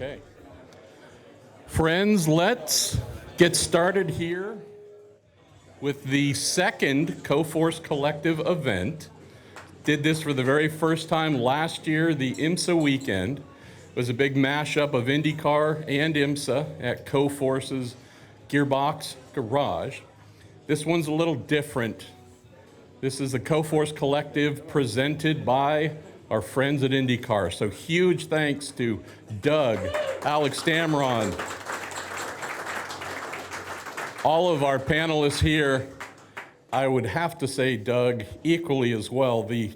Okay. Friends, let's get started here with the second CoForce Collective event. Did this for the very first time last year, the IMSA weekend. It was a big mashup of IndyCar and IMSA at CoForce's Gearbox Garage. This one's a little different. This is the CoForce Collective presented by our friends at IndyCar. So huge thanks to Doug, Alex Damron, all of our panelists here. I would have to say, Doug, equally as well, the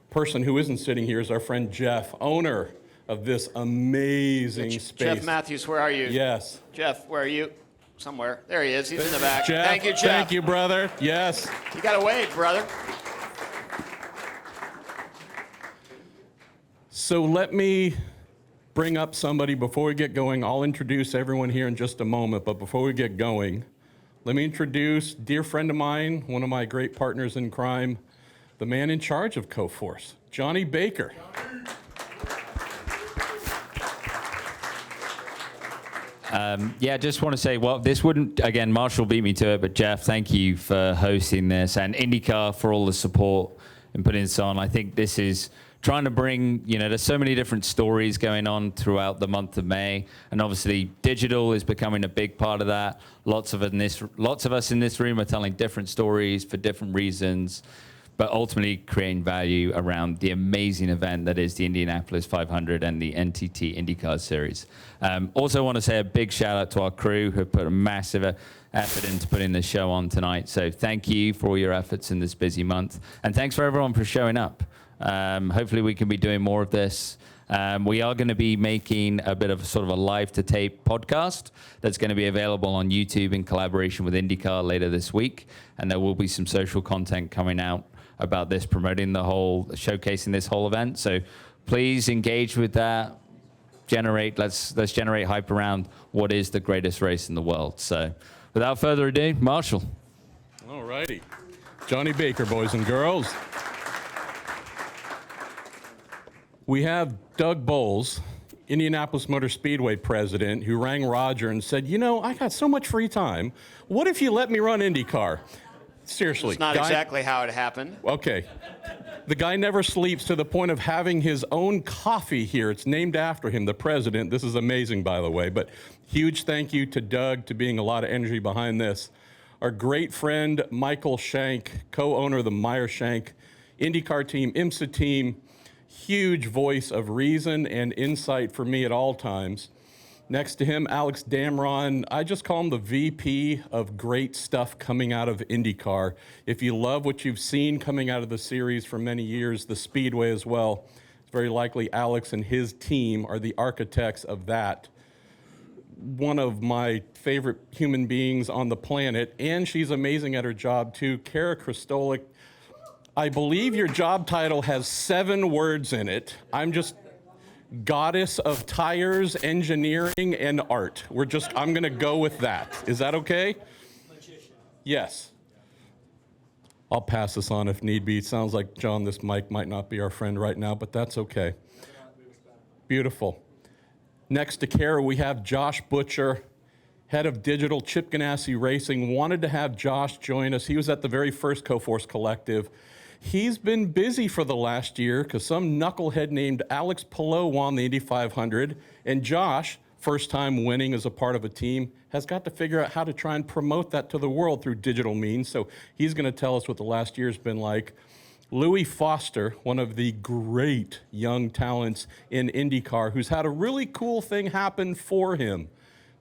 person who isn't sitting here is our friend Jeff, owner of this amazing space. Jeff Matthews, where are you? Yes. Jeff, where are you? Somewhere. There he is. He's in the back. Jeff, thank you, Jeff. Thank you, brother. Yes. You got to wait, brother. So let me bring up somebody before we get going. I'll introduce everyone here in just a moment, but before we get going, let me introduce a dear friend of mine, one of my great partners in crime, the man in charge of CoForce, Johnny Baker. Just want to say, well, this wouldn't, again, Marshall beat me to it, but Jeff, thank you for hosting this, and IndyCar for all the support in putting this on. I think this is trying to bring, there's so many different stories going on throughout the month of May, and obviously digital is becoming a big part of that. Lots of us in this room are telling different stories for different reasons, but ultimately creating value around the amazing event that is the Indianapolis 500 and the NTT IndyCar Series. Also want to say a big shout out to our crew who have put a massive effort into putting this show on tonight. So thank you for all your efforts in this busy month. And thanks for everyone for showing up. Hopefully we can be doing more of this. We are going to be making a bit of sort of a live to tape podcast that's going to be available on YouTube in collaboration with IndyCar later this week. And there will be some social content coming out about this, promoting showcasing this whole event. So please engage with that. Let's generate hype around what is the greatest race in the world. So without further ado, Marshall. All righty. Johnny Baker, boys and girls. We have Doug Bowles, Indianapolis Motor Speedway president, who rang Roger and said, I got so much free time. What if you let me run IndyCar? Seriously. It's not exactly how it happened. Okay. The guy never sleeps to the point of having his own coffee here. It's named after him, the president. This is amazing, by the way. But huge thank you to Doug to being a lot of energy behind this. Our great friend, Michael Shank, co-owner of the Meyer Shank IndyCar team, IMSA team, huge voice of reason and insight for me at all times. Next to him, Alex Damron. I just call him the VP of great stuff coming out of IndyCar. If you love what you've seen coming out of the series for many years, the Speedway as well, it's very likely Alex and his team are the architects of that. One of my favorite human beings on the planet, and she's amazing at her job too, Kara Kristolik. I believe your job title has 7 words in it. I'm just goddess of tires, engineering, and art. I'm gonna go with that. Is that okay? Magician. Yes. I'll pass this on if need be. It sounds like, John, this mic might not be our friend right now, but that's okay. Beautiful. Next to Kara, we have Josh Butcher, head of digital, Chip Ganassi Racing. Wanted to have Josh join us. He was at the very first CoForce Collective. He's been busy for the last year because some knucklehead named Alex Palou won the Indy 500, and Josh, first time winning as a part of a team, has got to figure out how to try and promote that to the world through digital means. So he's going to tell us what the last year's been like. Louis Foster, one of the great young talents in IndyCar, who's had a really cool thing happen for him.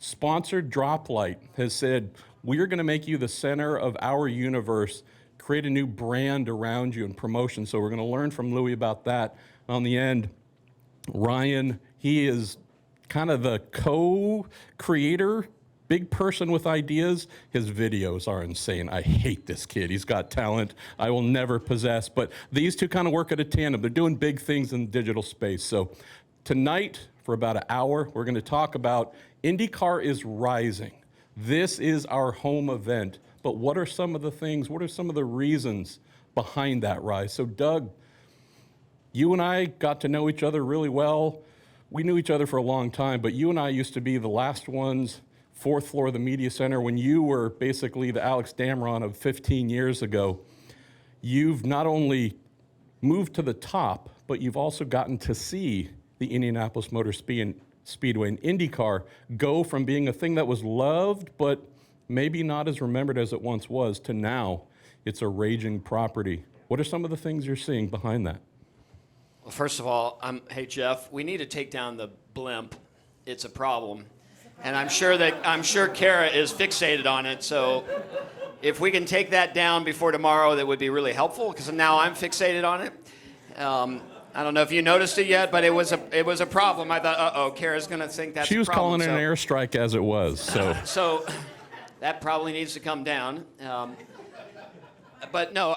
Sponsored Droplight has said, we're going to make you the center of our universe, create a new brand around you and promotion. So we're going to learn from Louis about that. On the end, Ryan, he is kind of the co-creator, big person with ideas. His videos are insane. I hate this kid. He's got talent I will never possess. But these two kind of work at a tandem. They're doing big things in the digital space. So tonight, for about an hour, we're going to talk about IndyCar is rising. This is our home event. But what are some of the things, what are some of the reasons behind that rise? So Doug, you and I got to know each other really well we knew each other for a long time, but you and I used to be the last ones, fourth floor of the media center, when you were basically the Alex Damron of 15 years ago. You've not only moved to the top, but you've also gotten to see the Indianapolis Motor Speedway and IndyCar go from being a thing that was loved, but maybe not as remembered as it once was, to now it's a raging property. What are some of the things you're seeing behind that? Well, first of all, hey, Jeff, we need to take down the blimp. It's a problem. And I'm sure Kara is fixated on it. So if we can take that down before tomorrow, that would be really helpful, because now I'm fixated on it. I don't know if you noticed it yet, but it was a problem. I thought, uh-oh, Kara's going to think that's a problem. She was calling it an airstrike as it was. So that probably needs to come down. But no,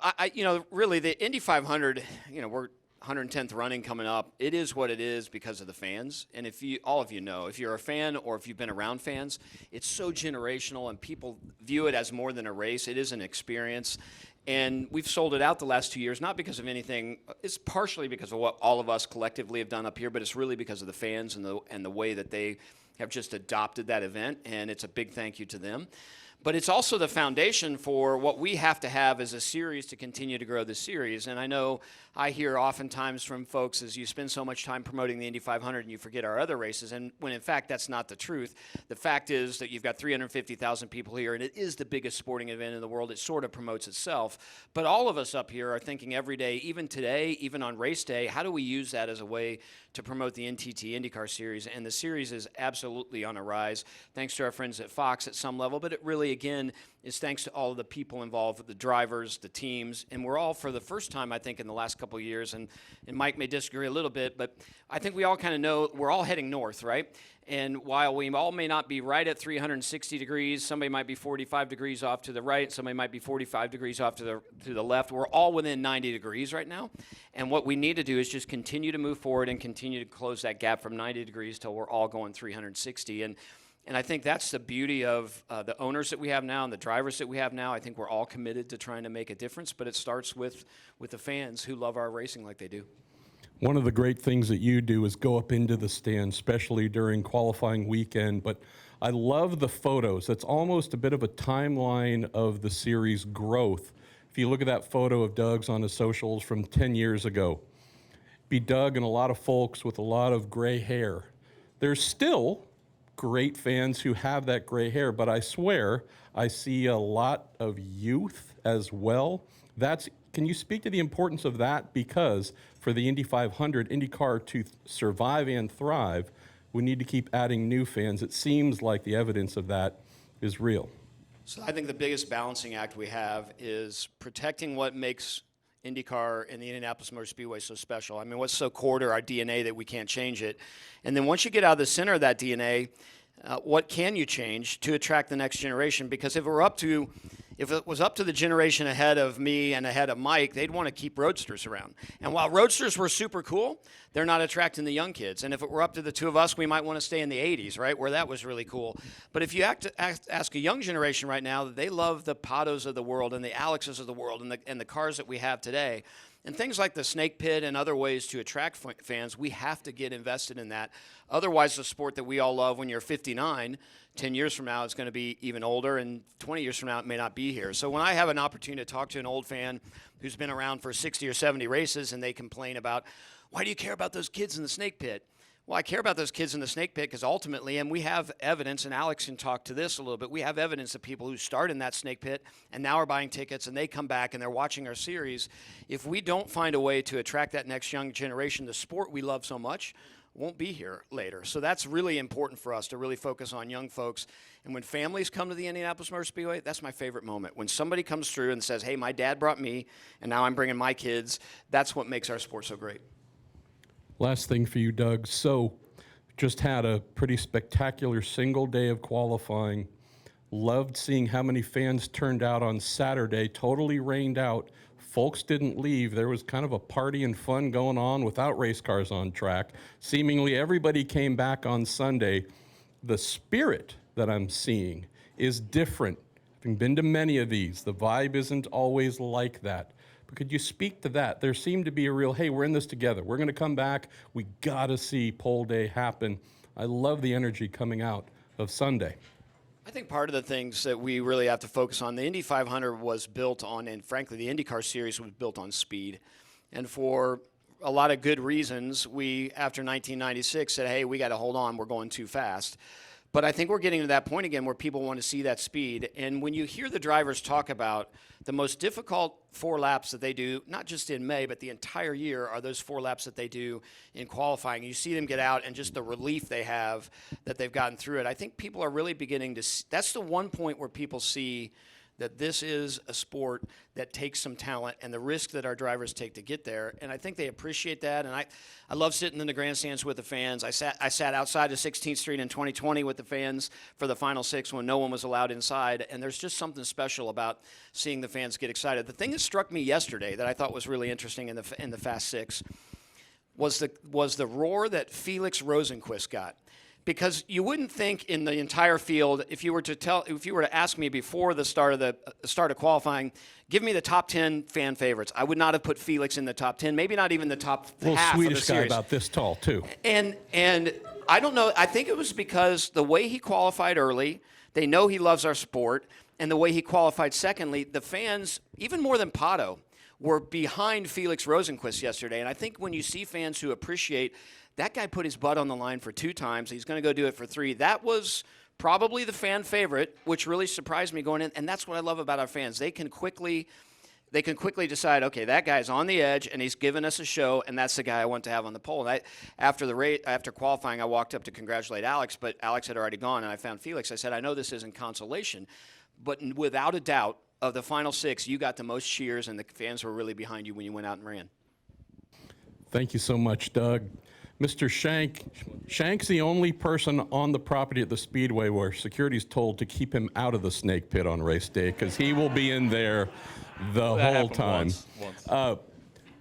really, the Indy 500, we're 110th running coming up. It is what it is because of the fans. And all of you know, if you're a fan or if you've been around fans, it's so generational and people view it as more than a race. It is an experience. And we've sold it out the last 2 years, not because of anything. It's partially because of what all of us collectively have done up here, but it's really because of the fans and the way that they have just adopted that event. And it's a big thank you to them. But it's also the foundation for what we have to have as a series to continue to grow the series. And I know I hear oftentimes from folks as you spend so much time promoting the Indy 500 and you forget our other races, and when in fact that's not the truth. The fact is that you've got 350,000 people here, and it is the biggest sporting event in the world. It sort of promotes itself. But all of us up here are thinking every day, even today, even on race day, how do we use that as a way to promote the NTT IndyCar series? And the series is absolutely on a rise, thanks to our friends at Fox at some level, but it really, again, is thanks to all of the people involved, the drivers, the teams, and we're all, for the first time, I think, in the last couple of years, and Mike may disagree a little bit, but I think we all kind of know we're all heading north, right? And while we all may not be right at 360 degrees, somebody might be 45 degrees off to the right, somebody might be 45 degrees off to the left. We're all within 90 degrees right now. And what we need to do is just continue to move forward and continue to close that gap from 90 degrees till we're all going 360. And I think that's the beauty of the owners that we have now and the drivers that we have now. I think we're all committed to trying to make a difference, but it starts with the fans who love our racing like they do. One of the great things that you do is go up into the stand, especially during qualifying weekend. But I love the photos. That's almost a bit of a timeline of the series growth. If you look at that photo of Doug's on his socials from 10 years ago, be Doug and a lot of folks with a lot of gray hair. There's still great fans who have that gray hair, but I swear I see a lot of youth as well. Can you speak to the importance of that? Because for the Indy 500, IndyCar to survive and thrive, we need to keep adding new fans. It seems like the evidence of that is real. So I think the biggest balancing act we have is protecting what makes IndyCar and the Indianapolis Motor Speedway so special. I mean, what's so core to our DNA that we can't change it? And then once you get out of the center of that DNA, what can you change to attract the next generation? Because if it was up to the generation ahead of me and ahead of Mike, they'd want to keep roadsters around. And while roadsters were super cool, they're not attracting the young kids. And if it were up to the two of us, we might want to stay in the 80s, right, where that was really cool. But if you ask a young generation right now, they love the Patos of the world and the Alexes of the world and the cars that we have today. And things like the snake pit and other ways to attract fans, we have to get invested in that. Otherwise, the sport that we all love when you're 59, 10 years from now, it's going to be even older, and 20 years from now, it may not be here. So when I have an opportunity to talk to an old fan who's been around for 60 or 70 races and they complain about, why do you care about those kids in the snake pit? Well, I care about those kids in the snake pit because ultimately, and we have evidence, and Alex can talk to this a little bit, we have evidence of people who start in that snake pit and now are buying tickets and they come back and they're watching our series. If we don't find a way to attract that next young generation, the sport we love so much won't be here later. So that's really important for us to really focus on young folks. And when families come to the Indianapolis Motor Speedway, that's my favorite moment. When somebody comes through and says, hey, my dad brought me and now I'm bringing my kids, that's what makes our sport so great. Last thing for you, Doug. So just had a pretty spectacular single day of qualifying. Loved seeing how many fans turned out on Saturday, totally rained out. Folks didn't leave. There was kind of a party and fun going on without race cars on track. Seemingly everybody came back on Sunday. The spirit that I'm seeing is different. Having been to many of these, the vibe isn't always like that. But could you speak to that? There seemed to be a real, hey, we're in this together. We're going to come back. We got to see pole day happen. I love the energy coming out of Sunday. I think part of the things that we really have to focus on, the Indy 500 was built on, and frankly, the IndyCar series was built on speed. And for a lot of good reasons, we, after 1996, said, hey, we got to hold on, we're going too fast. But I think we're getting to that point again where people want to see that speed. And when you hear the drivers talk about the most difficult 4 laps that they do, not just in May, but the entire year, are those 4 laps that they do in qualifying. You see them get out and just the relief they have that they've gotten through it. I think people are really beginning to see, that's the one point where people see that this is a sport that takes some talent and the risk that our drivers take to get there. And I think they appreciate that. And I love sitting in the grandstands with the fans. I sat outside of 16th Street in 2020 with the fans for the final 6 when no one was allowed inside. And there's just something special about seeing the fans get excited. The thing that struck me yesterday that I thought was really interesting in the Fast 6 was the roar that Felix Rosenqvist got. Because you wouldn't think in the entire field, if you were to ask me before the start of qualifying, give me the top 10 fan favorites, I would not have put Felix in the top 10, maybe not even the top half Swedish of the series. guy about this tall too. And I don't know. I think it was because the way he qualified early, they know he loves our sport, and the way he qualified secondly, the fans, even more than Pato, were behind Felix Rosenqvist yesterday. And I think when you see fans who appreciate that guy put his butt on the line for 2 times. He's going to go do it for 3. That was probably the fan favorite, which really surprised me going in. And that's what I love about our fans. They can quickly decide, okay, that guy's on the edge and he's giving us a show, and that's the guy I want to have on the pole. And after qualifying, I walked up to congratulate Alex, but Alex had already gone, and I found Felix. I said, I know this isn't consolation, but without a doubt, of the final 6, you got the most cheers, and the fans were really behind you when you went out and ran. Thank you so much, Doug. Mr. Shank's the only person on the property at the Speedway where security's told to keep him out of the snake pit on race day because he will be in there the whole time. Once.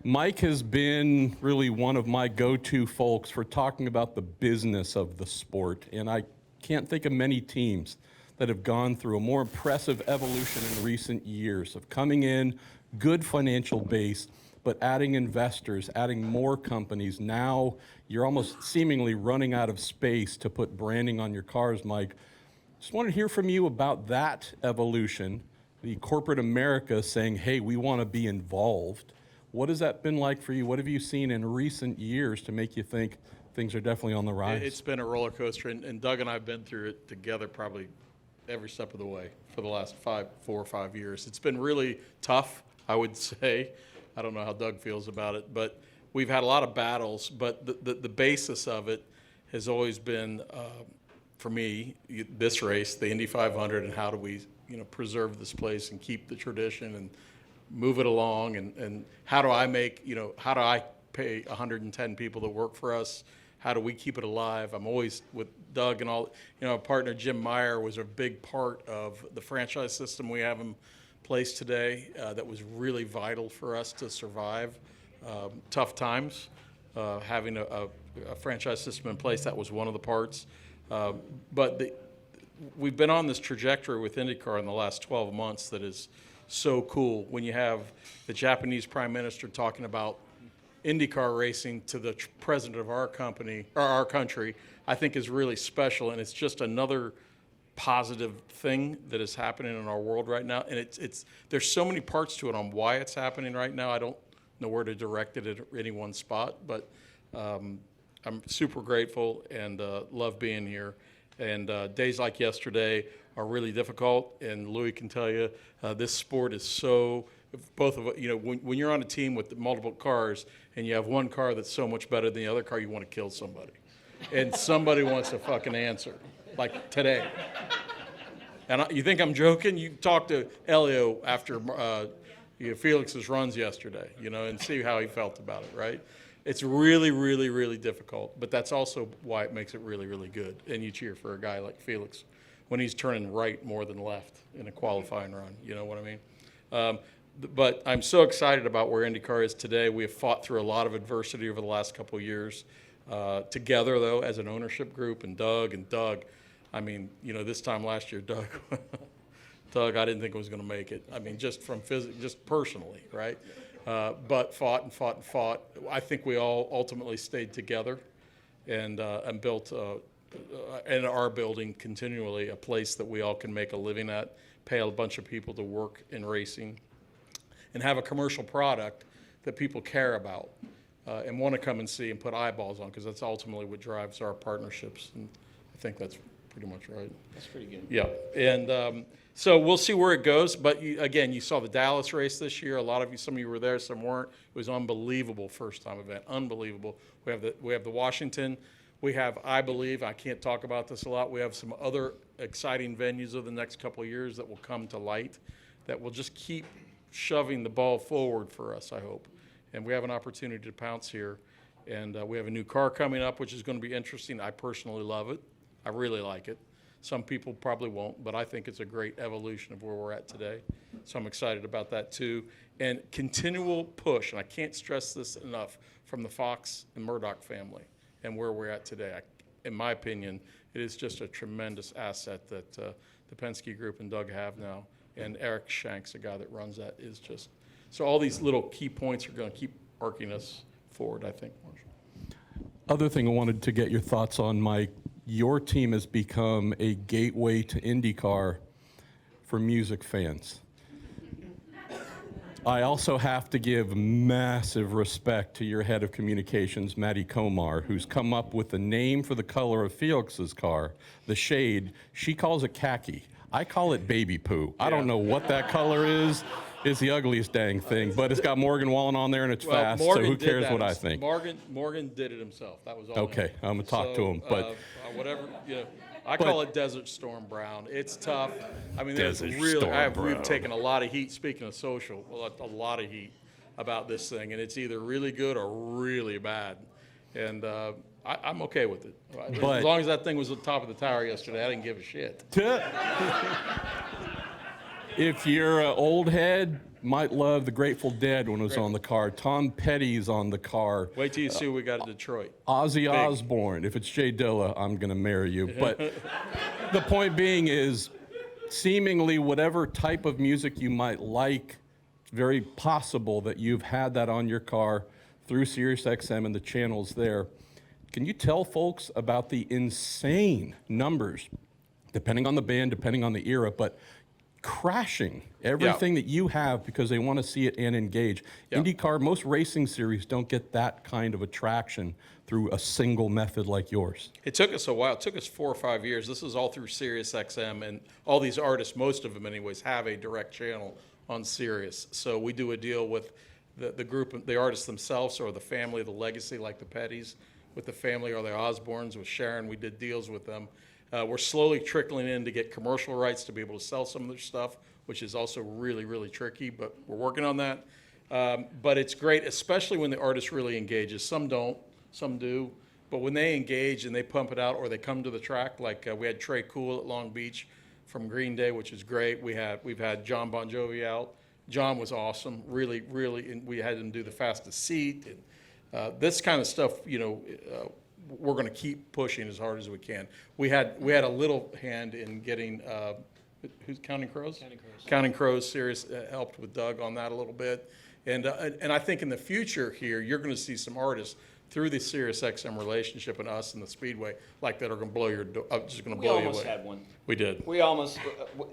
Mike has been really one of my go-to folks for talking about the business of the sport, and I can't think of many teams that have gone through a more impressive evolution in recent years of coming in, good financial base, but adding investors, adding more companies. Now you're almost seemingly running out of space to put branding on your cars, Mike. Just want to hear from you about that evolution, the corporate America saying, hey, we want to be involved. What has that been like for you? What have you seen in recent years to make you think things are definitely on the rise? It's been a roller coaster, and Doug and I have been through it together probably every step of the way for the last 4 or 5 years. It's been really tough, I would say. I don't know how Doug feels about it, but we've had a lot of battles, but the basis of it has always been, for me, this race, the Indy 500, and how do we preserve this place and keep the tradition and move it along, and how do I pay 110 people that work for us? How do we keep it alive? I'm always with Doug and all, our partner Jim Meyer was a big part of the franchise system we have in place today that was really vital for us to survive tough times. Having a franchise system in place, that was one of the parts. But we've been on this trajectory with IndyCar in the last 12 months that is so cool. When you have the Japanese Prime Minister talking about IndyCar racing to the president of our company or our country, I think is really special, and it's just another positive thing that is happening in our world right now. And it's there's so many parts to it on why it's happening right now. I don't know where to direct it at any one spot, but I'm super grateful and love being here. And days like yesterday are really difficult, and Louis can tell you this sport is so. Both of when you're on a team with multiple cars and you have one car that's so much better than the other car, you want to kill somebody, and somebody wants to fucking answer, like today. And you think I'm joking? You talk to Elio after Felix's runs yesterday, and see how he felt about it, right? It's really, really, really difficult, but that's also why it makes it really, really good. And you cheer for a guy like Felix when he's turning right more than left in a qualifying run. You know what I mean? But I'm so excited about where IndyCar is today. We have fought through a lot of adversity over the last couple of years together, though, as an ownership group. And Doug, I mean, this time last year, Doug, I didn't think I was going to make it. I mean, just from just personally, right? but fought and fought and fought. I think we all ultimately stayed together and built in our building continually a place that we all can make a living at, pay a bunch of people to work in racing, and have a commercial product that people care about and want to come and see and put eyeballs on, because that's ultimately what drives our partnerships. And I think that's pretty much right. That's pretty good. Yeah, and so we'll see where it goes. But again, you saw the Dallas race this year. Some of you were there, some weren't. It was unbelievable first-time event, unbelievable. We have the Washington. We have, I believe, I can't talk about this a lot. We have some other exciting venues over the next couple of years that will come to light, that will just keep shoving the ball forward for us, I hope. And we have an opportunity to pounce here. And we have a new car coming up, which is going to be interesting. I personally love it. I really like it. Some people probably won't, but I think it's a great evolution of where we're at today. So I'm excited about that too. And continual push, and I can't stress this enough, from the Fox and Murdoch family and where we're at today. In my opinion, it is just a tremendous asset that the Penske Group and Doug have now. And Eric Shanks, the guy that runs that, is just, so all these little key points are going to keep arcing us forward, I think, Marshall. Other thing I wanted to get your thoughts on, Mike, your team has become a gateway to IndyCar for music fans. I also have to give massive respect to your head of communications, Maddie Komar, who's come up with the name for the color of Felix's car, the shade. She calls it khaki. I call it baby poo. I don't know what that color is. It's the ugliest dang thing, but it's got Morgan Wallen on there and it's fast, so who cares what I think? Morgan did it himself. That was all. Okay, I'm gonna talk to him, but whatever, I call it Desert Storm Brown. It's tough. I mean, we've taken a lot of heat. Speaking of social, a lot of heat about this thing, and it's either really good or really bad, and I'm okay with it. As long as that thing was at the top of the tower yesterday, I didn't give a shit. If you're an old head, might love the Grateful Dead when it was on the car. Tom Petty's on the car. Wait till you see what we got in Detroit. Ozzy Osbourne. If it's Jay Dilla, I'm going to marry you. But the point being is, seemingly whatever type of music you might like, it's very possible that you've had that on your car through SiriusXM and the channels there. Can you tell folks about the insane numbers, depending on the band, depending on the era, but crashing everything that you have because they want to see it and engage. IndyCar, most racing series don't get that kind of attraction through a single method like yours. It took us a while. It took us 4 or 5 years. This is all through SiriusXM, and all these artists, most of them anyways, have a direct channel on Sirius. So we do a deal with the group, the artists themselves, or the family, the legacy, like the Pettys, with the family, or the Osbournes, with Sharon. We did deals with them. We're slowly trickling in to get commercial rights to be able to sell some of their stuff, which is also really, really tricky, but we're working on that. But it's great, especially when the artist really engages. Some don't, some do. But when they engage and they pump it out, or they come to the track, like we had Trey Cool at Long Beach from Green Day, which is great. We've had John Bon Jovi out. John was awesome, really, really. And we had him do the fastest seat. And this kind of stuff, we're going to keep pushing as hard as we can. We had a little hand in getting who's Counting Crows? Counting Crows. Sirius helped with Doug on that a little bit, and I think in the future here you're going to see some artists through the SiriusXM relationship and us and the Speedway like that are going to blow your just going to blow you away. We almost had one. We did. We almost.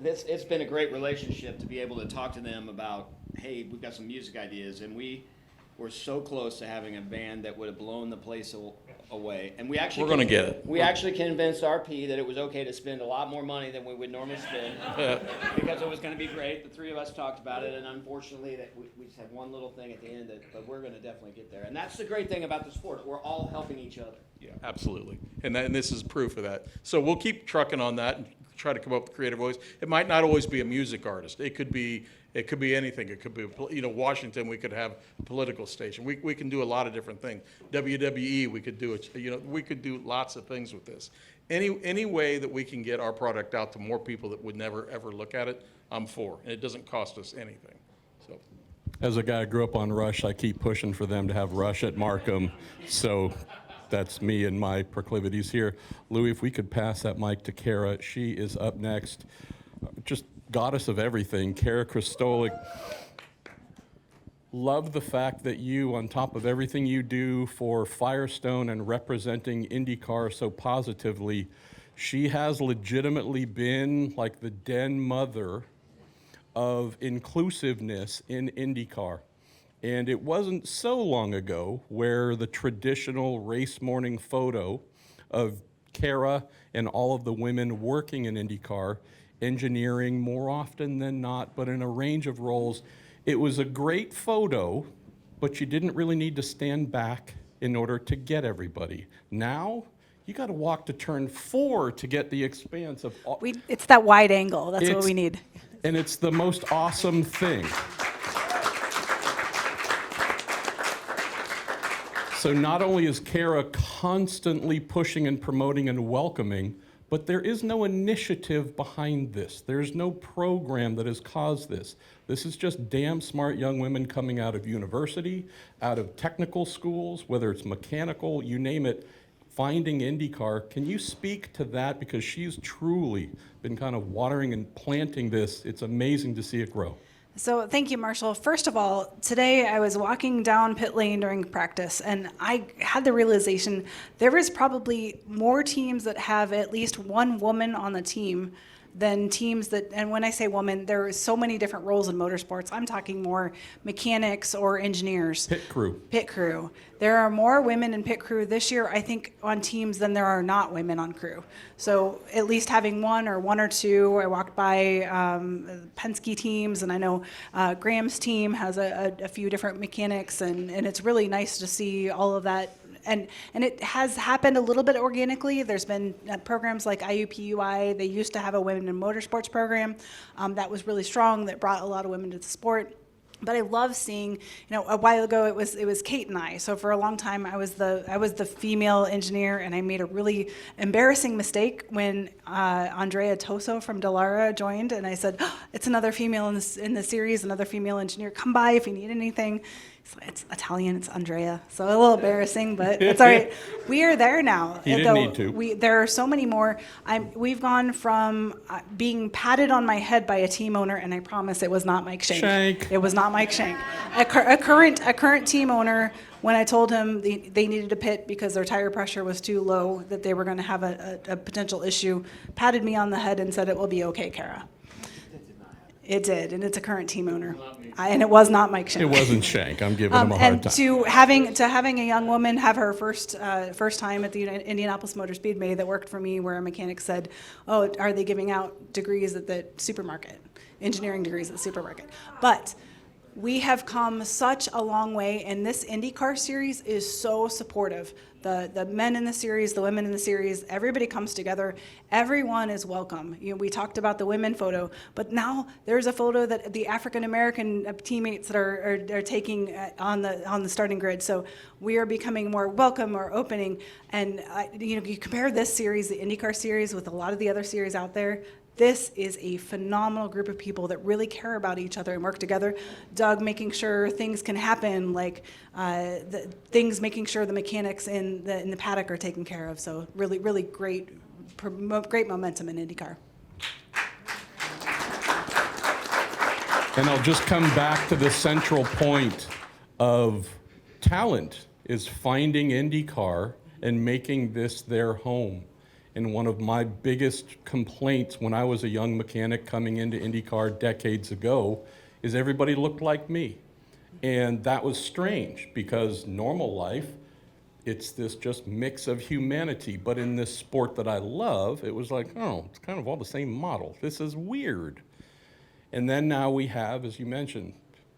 It's been a great relationship to be able to talk to them about, hey, we've got some music ideas, and we were so close to having a band that would have blown the place away. And we actually we're going to get it. We actually convinced RP that it was okay to spend a lot more money than we would normally spend because it was going to be great. The three of us talked about it, and unfortunately, that we just had one little thing at the end. But we're going to definitely get there. And that's the great thing about the sport. We're all helping each other. Yeah, absolutely. And this is proof of that. So we'll keep trucking on that and try to come up with creative ways. It might not always be a music artist. It could be anything. It could be, Washington, we could have a political station. We can do a lot of different things. WWE, we could do it. We could do lots of things with this. Any way that we can get our product out to more people that would never, ever look at it, I'm for. And it doesn't cost us anything. So, as a guy who grew up on Rush, I keep pushing for them to have Rush at Markham. So that's me and my proclivities here. Louis, if we could pass that mic to Kara. She is up next. Just goddess of everything, Kara Kristolik. love the fact that you, on top of everything you do for Firestone and representing IndyCar so positively, she has legitimately been like the den mother of inclusiveness in IndyCar. And it wasn't so long ago where the traditional race morning photo of Kara and all of the women working in IndyCar, engineering more often than not, but in a range of roles, it was a great photo, but you didn't really need to stand back in order to get everybody. Now, you got to walk to turn 4 to get the expanse of all. It's that wide angle. That's what It's- we need. And it's the most awesome thing. So not only is Kara constantly pushing and promoting and welcoming, but there is no initiative behind this. There's no program that has caused this. This is just damn smart young women coming out of university, out of technical schools, whether it's mechanical, you name it, finding IndyCar. Can you speak to that? Because she's truly been kind of watering and planting this. It's amazing to see it grow. So thank you, Marshall. First of all, today I was walking down pit lane during practice, and I had the realization there is probably more teams that have at least one woman on the team than teams that, and when I say woman, there are so many different roles in motorsports. I'm talking more mechanics or engineers. Pit crew. Pit crew. There are more women in pit crew this year, I think, on teams than there are not women on crew. So at least having one or two. I walked by Penske teams, and I know Graham's team has a few different mechanics, and it's really nice to see all of that. And it has happened a little bit organically. There's been programs like IUPUI. They used to have a women in motorsports program that was really strong, that brought a lot of women to the sport. But I love seeing, a while ago it was Kate and I. So for a long time I was the female engineer, and I made a really embarrassing mistake when Andrea Toso from Dallara joined, and I said, oh, it's another female in the series, another female engineer. Come by if you need anything. So it's Italian, it's Andrea. So a little embarrassing, but it's all right. We are there now. You didn't need to. There are so many more. We've gone from being patted on my head by a team owner, and I promise it was not Mike Shank. It was not Mike Shank. A current team owner, when I told him they needed to pit because their tire pressure was too low, that they were going to have a potential issue, patted me on the head and said, "It will be okay, Kara." It did, and it's a current team owner. And it was not Mike Shank. It wasn't Shank. I'm giving him a hard And time. to having a young woman have her first time at the Indianapolis Motor Speedway that worked for me, where a mechanic said, "Oh, are they giving out degrees at the supermarket, engineering degrees at the supermarket?" But we have come such a long way, and this IndyCar series is so supportive. The men in the series, the women in the series, everybody comes together. Everyone is welcome. We talked about the women photo, but now there's a photo that the African American teammates that are taking on the starting grid. So we are becoming more welcome or opening. And you compare this series, the IndyCar series, with a lot of the other series out there. This is a phenomenal group of people that really care about each other and work together. Doug making sure things can happen, like making sure the mechanics in the paddock are taken care of. So really, really great momentum in IndyCar. And I'll just come back to the central point of talent is finding IndyCar and making this their home. And one of my biggest complaints when I was a young mechanic coming into IndyCar decades ago is everybody looked like me. And that was strange because normal life, it's this just mix of humanity. But in this sport that I love, it was like, oh, it's kind of all the same model. This is weird. And then now we have, as you mentioned,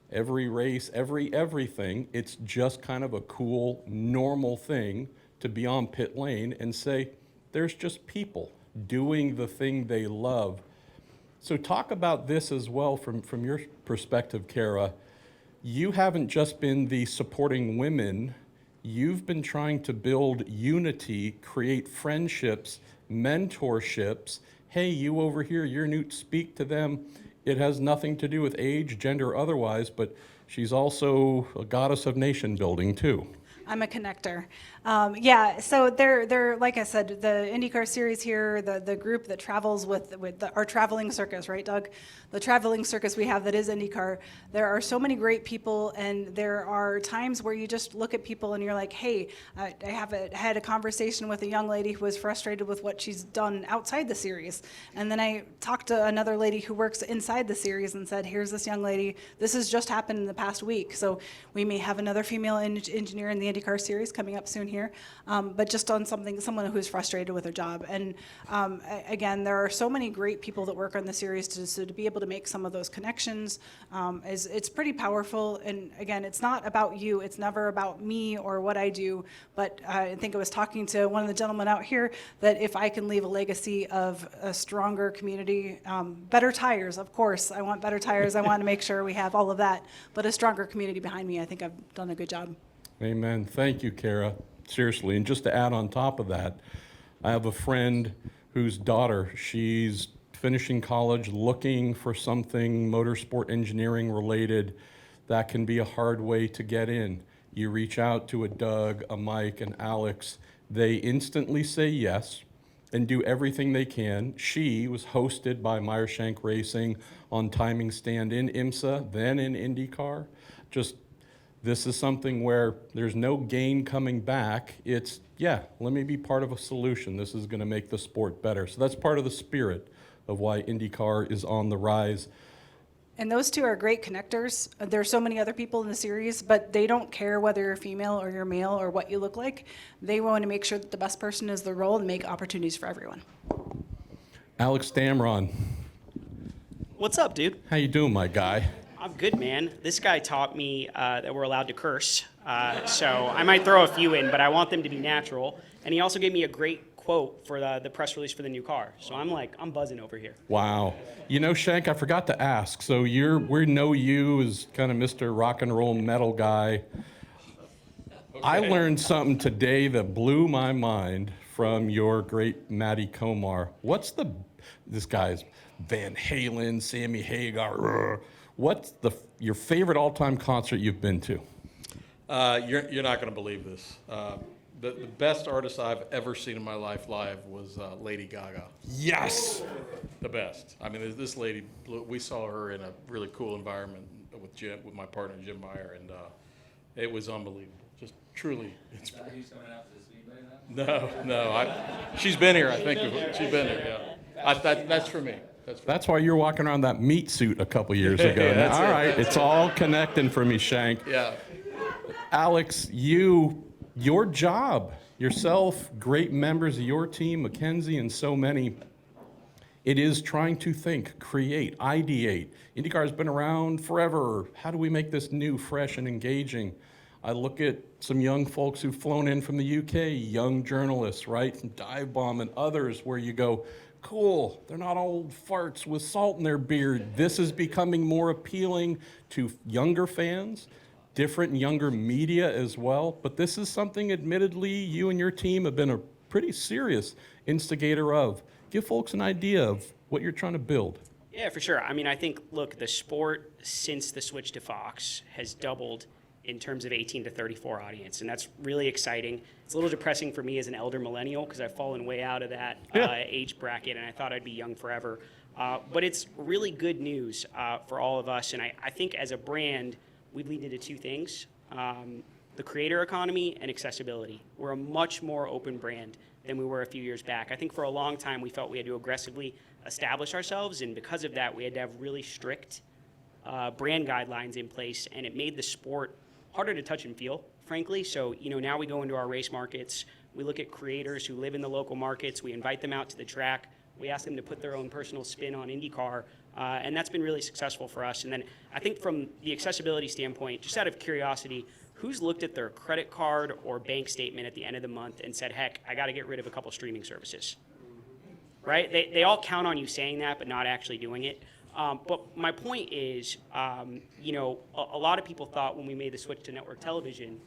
every race, everything, it's just kind of a cool, normal thing to be on pit lane and say, there's just people doing the thing they love. So talk about this as well from your perspective, Kara. You haven't just been the supporting women, you've been trying to build unity, create friendships, mentorships. Hey, you over here, you're new, speak to them. It has nothing to do with age, gender, otherwise, but she's also a goddess of nation building too. I'm a connector. Yeah, so they're like I said, the IndyCar series here, the group that travels with our traveling circus, right, Doug? The traveling circus we have that is IndyCar. There are so many great people, and there are times where you just look at people and you're like, hey, I had a conversation with a young lady who was frustrated with what she's done outside the series, and then I talked to another lady who works inside the series and said, here's this young lady. This has just happened in the past week, so we may have another female engineer in the IndyCar series coming up soon here, but just on someone who's frustrated with her job. And again, there are so many great people that work on the series, so to be able to make some of those connections, it's pretty powerful. And again, it's not about you. It's never about me or what I do, but I think I was talking to one of the gentlemen out here that if I can leave a legacy of a stronger community, better tires, of course. I want better tires. I want to make sure we have all of that, but a stronger community behind me. I think I've done a good job. Amen. Thank you, Kara. Seriously. And just to add on top of that, I have a friend whose daughter, she's finishing college, looking for something motorsport engineering related. That can be a hard way to get in. You reach out to a Doug, a Mike, and Alex. They instantly say yes and do everything they can. She was hosted by Meyershank Racing on timing stand in IMSA, then in IndyCar. This is something where there's no gain coming back. It's, yeah, let me be part of a solution. This is going to make the sport better. So that's part of the spirit of why IndyCar is on the rise. And those two are great connectors. There are so many other people in the series, but they don't care whether you're female or you're male or what you look like. They want to make sure that the best person is the role and make opportunities for everyone. Alex Damron, What's up, dude? how you doing, my guy? I'm good, man. This guy taught me that we're allowed to curse, so I might throw a few in, but I want them to be natural. And he also gave me a great quote for the press release for the new car. So I'm buzzing over here. Wow. You know, Shank, I forgot to ask. So we know you as kind of Mr. Rock and Roll metal guy. Okay. I learned something today that blew my mind from your great Matty Komar. This guy's Van Halen, Sammy Hagar. What's your favorite all-time concert you've been to? You're not going to believe this. The best artist I've ever seen in my life live was Lady Gaga. Yes. The best. I mean, this lady, we saw her in a really cool environment with my partner Jim Meyer, and it was unbelievable. Just truly inspiring. No. She's been here. I think she's been here. Yeah. That's for me. That's why you're walking around that meat suit a couple years ago. Yeah, all right, it's all connecting for me, Shank. Yeah. Alex, your job, yourself, great members of your team, Mackenzie, and so many, it is trying to think, create, ideate. IndyCar has been around forever. How do we make this new, fresh, and engaging? I look at some young folks who've flown in from the UK, young journalists, right, from Dive Bomb and others, where you go, cool, they're not old farts with salt in their beard. This is becoming more appealing to younger fans, different and younger media as well. But this is something, admittedly, you and your team have been a pretty serious instigator of. Give folks an idea of what you're trying to build. Yeah, for sure. I mean, I think, look, the sport since the switch to Fox has doubled in terms of 18 to 34 audience, and that's really exciting. It's a little depressing for me as an elder millennial because I've fallen way out of that age bracket, and I thought I'd be young forever. But it's really good news for all of us, and I think as a brand, we've leaned into two things, the creator economy and accessibility. We're a much more open brand than we were a few years back. I think for a long time we felt we had to aggressively establish ourselves, and because of that we had to have really strict brand guidelines in place, and it made the sport harder to touch and feel, frankly. So, now we go into our race markets, we look at creators who live in the local markets, we invite them out to the track, we ask them to put their own personal spin on IndyCar, and that's been really successful for us. And then I think from the accessibility standpoint, just out of curiosity, who's looked at their credit card or bank statement at the end of the month and said, heck, I got to get rid of a couple streaming services, right? They all count on you saying that, but not actually doing it. But my point is, a lot of people thought when we made the switch to network television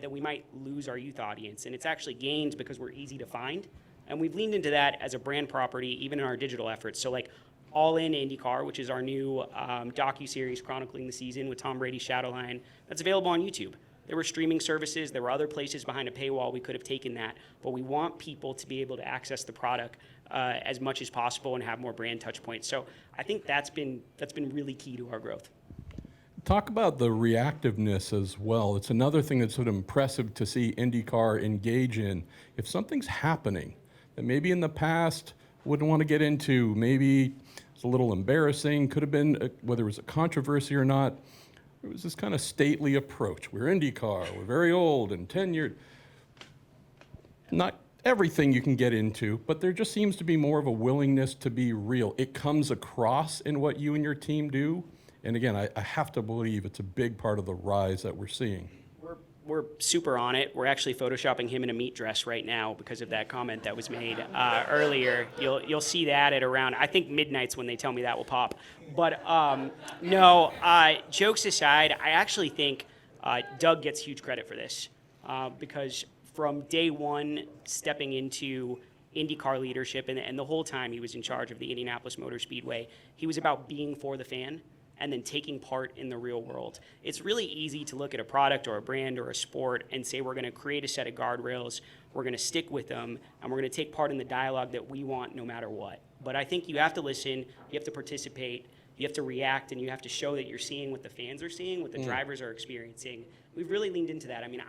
that we might lose our youth audience, and it's actually gained because we're easy to find. And we've leaned into that as a brand property, even in our digital efforts. So like All In IndyCar, which is our new docuseries chronicling the season with Tom Brady's Shadowline, that's available on YouTube. There were streaming services, there were other places behind a paywall we could have taken that, but we want people to be able to access the product as much as possible and have more brand touch points. So I think that's been really key to our growth. Talk about the reactiveness as well. It's another thing that's sort of impressive to see IndyCar engage in. If something's happening that maybe in the past wouldn't want to get into, maybe it's a little embarrassing, could have been, whether it was a controversy or not, it was this kind of stately approach. We're IndyCar, we're very old and tenured. Not everything you can get into, but there just seems to be more of a willingness to be real. It comes across in what you and your team do. And again, I have to believe it's a big part of the rise that we're seeing. We're super on it. We're actually photoshopping him in a meat dress right now because of that comment that was made earlier. You'll see that at around, I think, midnight's when they tell me that will pop. But no, jokes aside, I actually think Doug gets huge credit for this because from day one, stepping into IndyCar leadership, and the whole time he was in charge of the Indianapolis Motor Speedway, he was about being for the fan and then taking part in the real world. It's really easy to look at a product or a brand or a sport and say we're going to create a set of guardrails, we're going to stick with them, and we're going to take part in the dialogue that we want no matter what. But I think you have to listen, you have to participate, you have to react, and you have to show that you're seeing what the fans are seeing, what the drivers are experiencing. We've really leaned into that. I mean,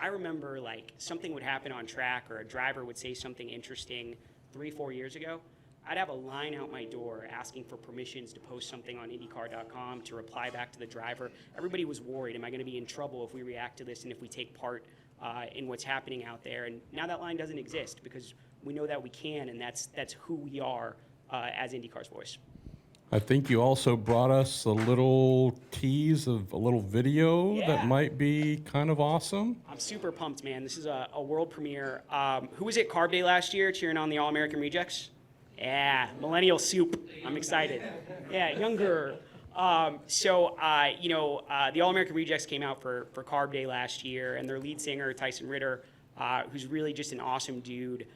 I remember like something would happen on track or a driver would say something interesting 3-4 years ago. I'd have a line out my door asking for permissions to post something on IndyCar.com to reply back to the driver. Everybody was worried, am I going to be in trouble if we react to this and if we take part in what's happening out there? And now that line doesn't exist because we know that we can, and that's who we are as IndyCar's voice. I think you also brought us a little tease of a little video that might be kind of awesome. I'm super pumped, man. This is a world premiere. Who was at Carb Day last year cheering on the All-American Rejects? Yeah, Millennial Soup. I'm excited. Yeah, younger. The All-American Rejects came out for Carb Day last year, and their lead singer, Tyson Ritter, who's really just an awesome dude,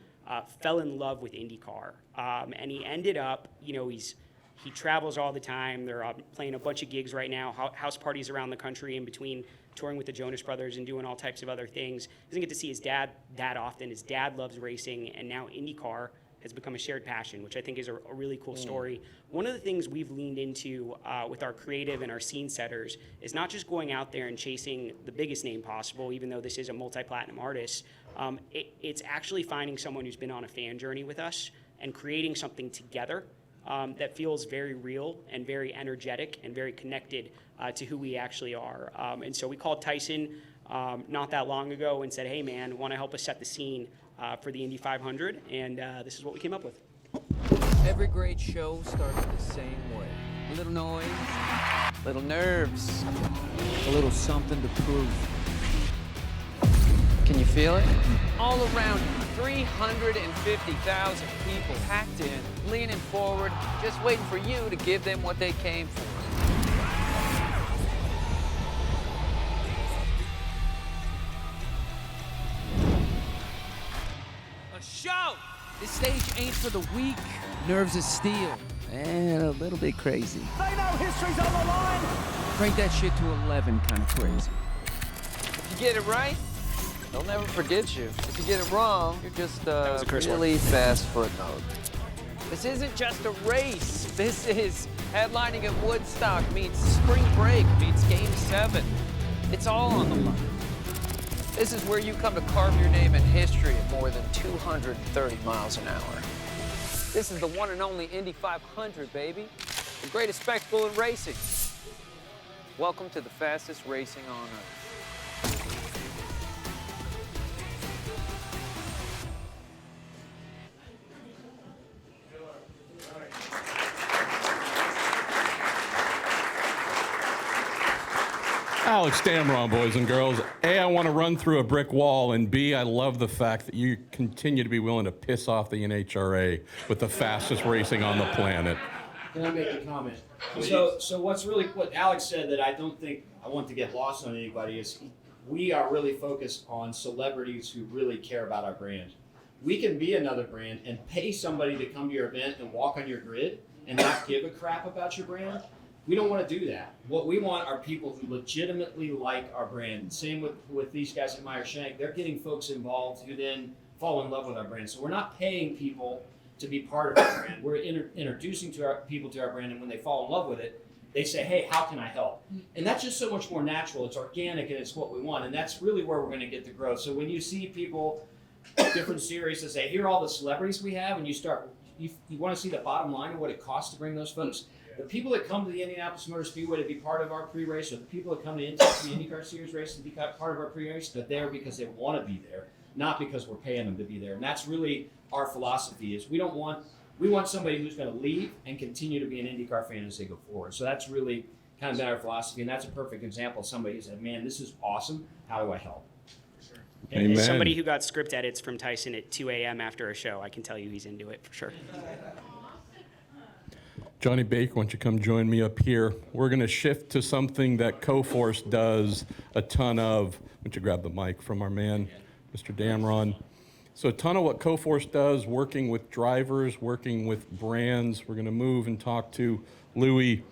fell in love with IndyCar. And he ended up, he travels all the time. They're playing a bunch of gigs right now, house parties around the country in between touring with the Jonas Brothers and doing all types of other things. He doesn't get to see his dad that often. His dad loves racing, and now IndyCar has become a shared passion, which I think is a really cool story. One of the things we've leaned into with our creative and our scene setters is not just going out there and chasing the biggest name possible, even though this is a multi-platinum artist. It's actually finding someone who's been on a fan journey with us and creating something together that feels very real and very energetic and very connected to who we actually are. And so we called Tyson not that long ago and said, hey man, want to help us set the scene for the Indy 500, and this is what we came up with. Every great show starts the same way. A little noise, little nerves, a little something to prove. Can you feel it? All around you, 350,000 people packed in, leaning forward, just waiting for you to give them what they came for. Show! This stage ain't for the weak. Nerves of steel. And a little bit crazy. They know history's on the line! Crank that shit to 11 kind of crazy. If you get it right, they'll never forget you. If you get it wrong, you're just a really fast footnote. This isn't just a race. This is headlining at Woodstock meets spring break meets Game 7. It's all on the line. This is where you come to carve your name in history at more than 230 miles an hour. This is the one and only Indy 500, baby. The greatest spectacle in racing. Welcome to the fastest racing on Earth. Alex Damron, boys and girls. A, I want to run through a brick wall, and B, I love the fact that you continue to be willing to piss off the NHRA with the fastest racing on the planet. Can I make a comment? So what Alex said that I don't think I want to get lost on anybody is we are really focused on celebrities who really care about our brand. We can be another brand and pay somebody to come to your event and walk on your grid and not give a crap about your brand. We don't want to do that. What we want are people who legitimately like our brand. Same with these guys at Meyer Shank. They're getting folks involved who then fall in love with our brand. So we're not paying people to be part of our brand. We're introducing people to our brand, and when they fall in love with it, they say, hey, how can I help? And that's just so much more natural. It's organic, and it's what we want. And that's really where we're going to get the growth. So when you see people, different series that say, here are all the celebrities we have, and you want to see the bottom line of what it costs to bring those folks. The people that come to the Indianapolis Motor Speedway to be part of our pre-race, or the people that come to the IndyCar Series race to be part of our pre-race, they're there because they want to be there, not because we're paying them to be there. And that's really our philosophy is we want somebody who's going to leave and continue to be an IndyCar fan as they go forward. So that's really kind of been our philosophy, and that's a perfect example of somebody who said, man, this is awesome. How do I help? Amen. As somebody who got script edits from Tyson at 2 a.m. after a show, I can tell you he's into it for sure. Johnny Baker, why don't you come join me up here? We're going to shift to something that CoForce does a ton of. Why don't you grab the mic from our man, Mr. Damron? So a ton of what CoForce does, working with drivers, working with brands. We're going to move and talk to Louis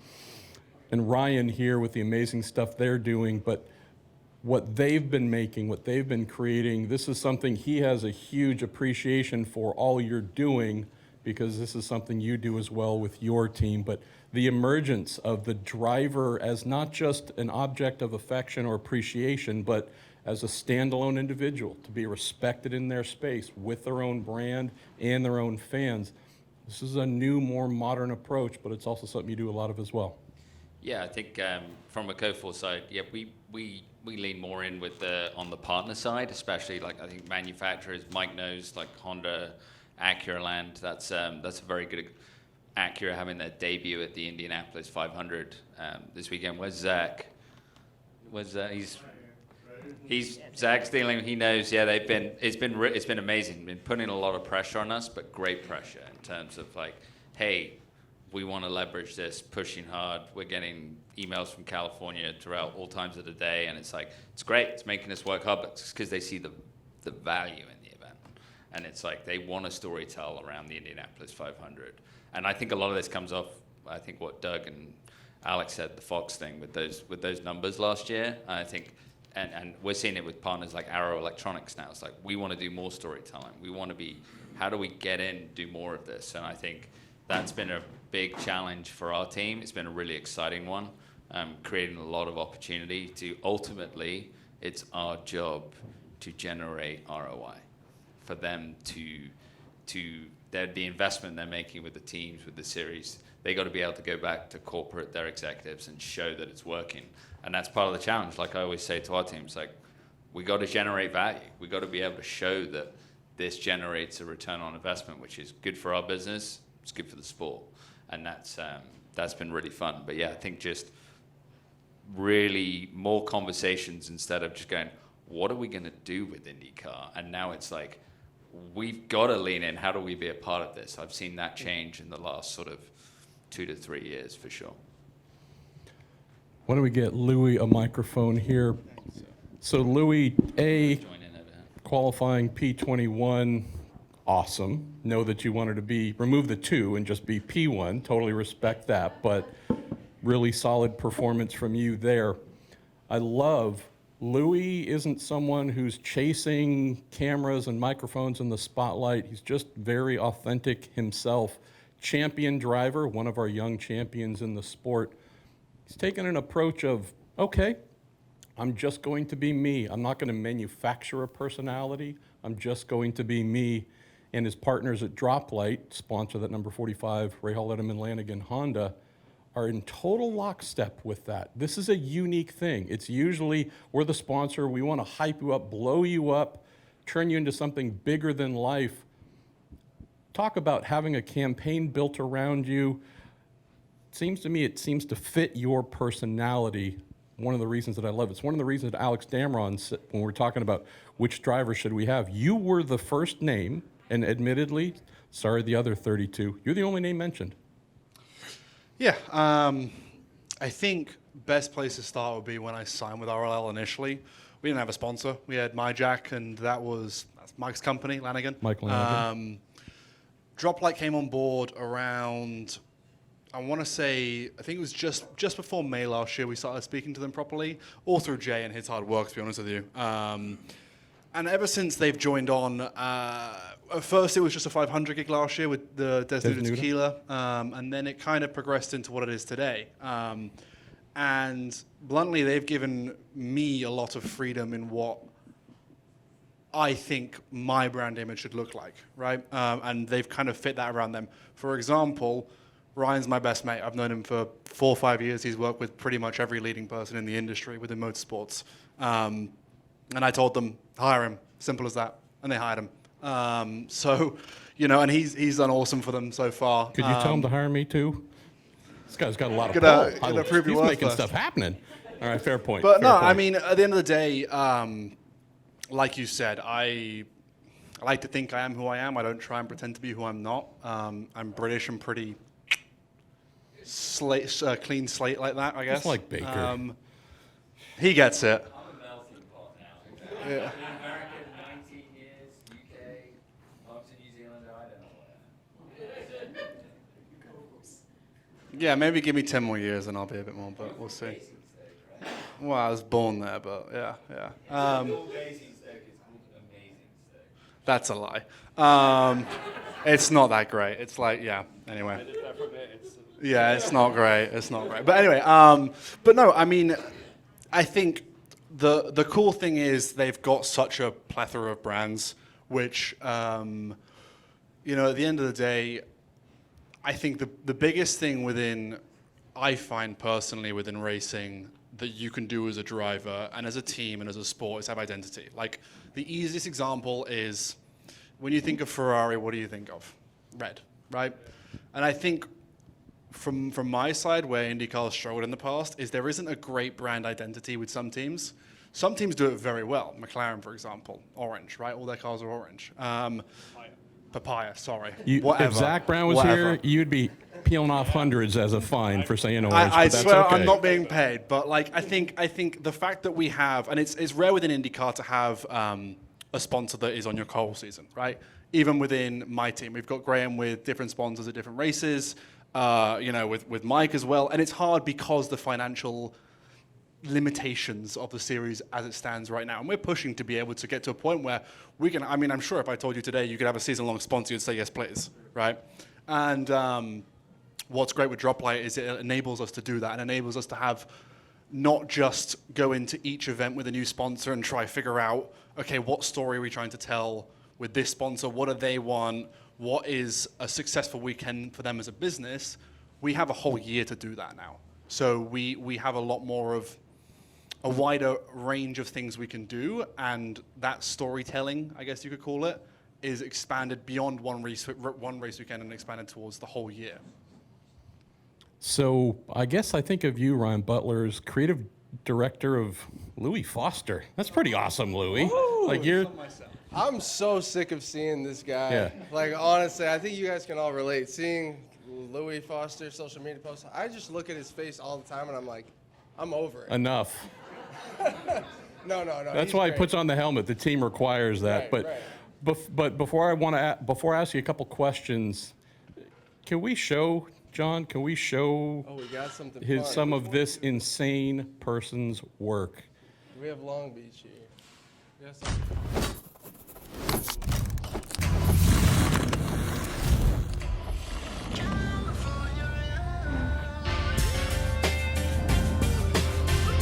and Ryan here with the amazing stuff they're doing. But what they've been making, what they've been creating, this is something he has a huge appreciation for all you're doing, because this is something you do as well with your team. But the emergence of the driver as not just an object of affection or appreciation, but as a standalone individual, to be respected in their space with their own brand and their own fans. This is a new, more modern approach, but it's also something you do a lot of as well. Yeah, I think from a CoForce side, yeah, we lean more in with on the partner side, especially like I think manufacturers. Mike knows like Honda, Acuraland. That's a very good. Acura having their debut at the Indianapolis 500 this weekend. Where's Zach? He's Zach Stealing. He knows. Yeah, it's been amazing. Been putting a lot of pressure on us, but great pressure in terms of like, hey, we want to leverage this, pushing hard. We're getting emails from California throughout all times of the day, and it's like, it's great. It's making us work hard, but it's because they see the value in the event. And it's like they want to storytell around the Indianapolis 500. And I think a lot of this comes off, I think, what Doug and Alex said, the Fox thing with those numbers last year. I think, and we're seeing it with partners like Arrow Electronics now. It's like, we want to do more storytelling. We want to be, how do we get in, do more of this? And I think that's been a big challenge for our team. It's been a really exciting one, creating a lot of opportunity to ultimately, it's our job to generate ROI for them the investment they're making with the teams, with the series. They got to be able to go back to corporate, their executives, and show that it's working. And that's part of the challenge. Like I always say to our teams, like, we got to generate value. We got to be able to show that this generates a return on investment, which is good for our business. It's good for the sport. And that's been really fun. But yeah, I think just really more conversations instead of just going, what are we going to do with IndyCar? And now it's like, we've got to lean in. How do we be a part of this? I've seen that change in the last sort of 2 to 3 years for sure. Why don't we get Louis a microphone here? So Louis, qualifying P21, awesome. Know that you wanted to remove the 2 and just be P1. Totally respect that, but really solid performance from you there. I love Louis isn't someone who's chasing cameras and microphones in the spotlight. He's just very authentic himself. Champion driver, one of our young champions in the sport. He's taken an approach of, okay, I'm just going to be me. I'm not going to manufacture a personality. I'm just going to be me. And his partners at Droplight, sponsor that number 45, Ray Hall, Letterman, Lanigan, Honda, are in total lockstep with that. This is a unique thing. It's usually, we're the sponsor, we want to hype you up, blow you up, turn you into something bigger than life. Talk about having a campaign built around you. Seems to me it seems to fit your personality. One of the reasons that I love it. It's one of the reasons that Alex Damron said, when we're talking about which driver should we have, you were the first name, and admittedly, sorry the other 32, you're the only name mentioned. Yeah, I think best place to start would be when I signed with RLL initially. We didn't have a sponsor. We had MyJack, and that's Mike's company, Lanigan. Mike Lanigan. Droplight came on board around I want to say, I think it was just before May last year we started speaking to them properly, all through Jay and his hard work, to be honest with you. And ever since they've joined on, at first it was just a 500 gig last year with the Desnuda Tequila, and then it kind of progressed into what it is today. And bluntly, they've given me a lot of freedom in what I think my brand image should look like, right? And they've kind of fit that around them. For example, Ryan's my best mate. I've known him for 4 or 5 years. He's worked with pretty much every leading person in the industry within motorsports. And I told them, hire him, simple as that. And they hired him. So, you know, and he's done awesome for them so far. Could you tell him to hire me too? This guy's got a lot of Gonna prove your He's worth making first. stuff happening. All right, fair point. But fair no, point. I mean, at the end of the day, like you said, I like to think I am who I am. I don't try and pretend to be who I'm not. I'm British and pretty clean slate like that, I guess. Just like Baker. He gets it. I'm a melting pot now. Yeah. Been American 19 years, UK, up to New Zealand, I don't know where. Yeah, maybe give me 10 more years and I'll be a bit more, but we'll see. Well, I was born there, but yeah. That's a lie. It's not that great. It's like, yeah, anyway. Yeah, it's not great. It's not great. But anyway, but no, I mean, I think the cool thing is they've got such a plethora of brands, which, you know, at the end of the day, I think the biggest thing I find personally within racing that you can do as a driver and as a team and as a sport is have identity. Like, the easiest example is when you think of Ferrari, what do you think of? Red, right? And I think from my side, where IndyCar has struggled in the past, is there isn't a great brand identity with some teams. Some teams do it very well. McLaren, for example, orange, right? All their cars are orange. Papaya, sorry. Whatever. If Zach Brown was here, you'd be peeling off hundreds as a fine for saying orange. I but that's swear okay. I'm not being paid, but like I think the fact that we have, and it's rare within IndyCar to have a sponsor that is on your whole season, right? Even within my team, we've got Graham with different sponsors at different races, you know, with Mike as well, and it's hard because the financial limitations of the series as it stands right now. And we're pushing to be able to get to a point where we can, I mean, I'm sure if I told you today you could have a season-long sponsor, you'd say yes, please, right? And what's great with Droplight is it enables us to do that and enables us to have not just go into each event with a new sponsor and try figure out, okay, what story are we trying to tell with this sponsor? What do they want? What is a successful weekend for them as a business? We have a whole year to do that now. So we have a lot more of a wider range of things we can do, and that storytelling, I guess you could call it, is expanded beyond one race weekend and expanded towards the whole year. So I guess I think of you, Ryan Butler, as creative director of Louis Foster. That's pretty awesome, Louis. Like you're. I'm so sick of seeing this guy. Yeah. Like, honestly, I think you guys can all relate. Seeing Louis Foster social media posts, I just look at his face all the time and I'm like, I'm over it. Enough. No. That's why he puts on the helmet. The team requires that. Right, But before I ask you a couple questions, can we show John? Can we show Oh, we got something fun. some of this insane person's work? We have Long Beach here. We got something.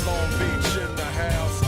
Long Beach in the house.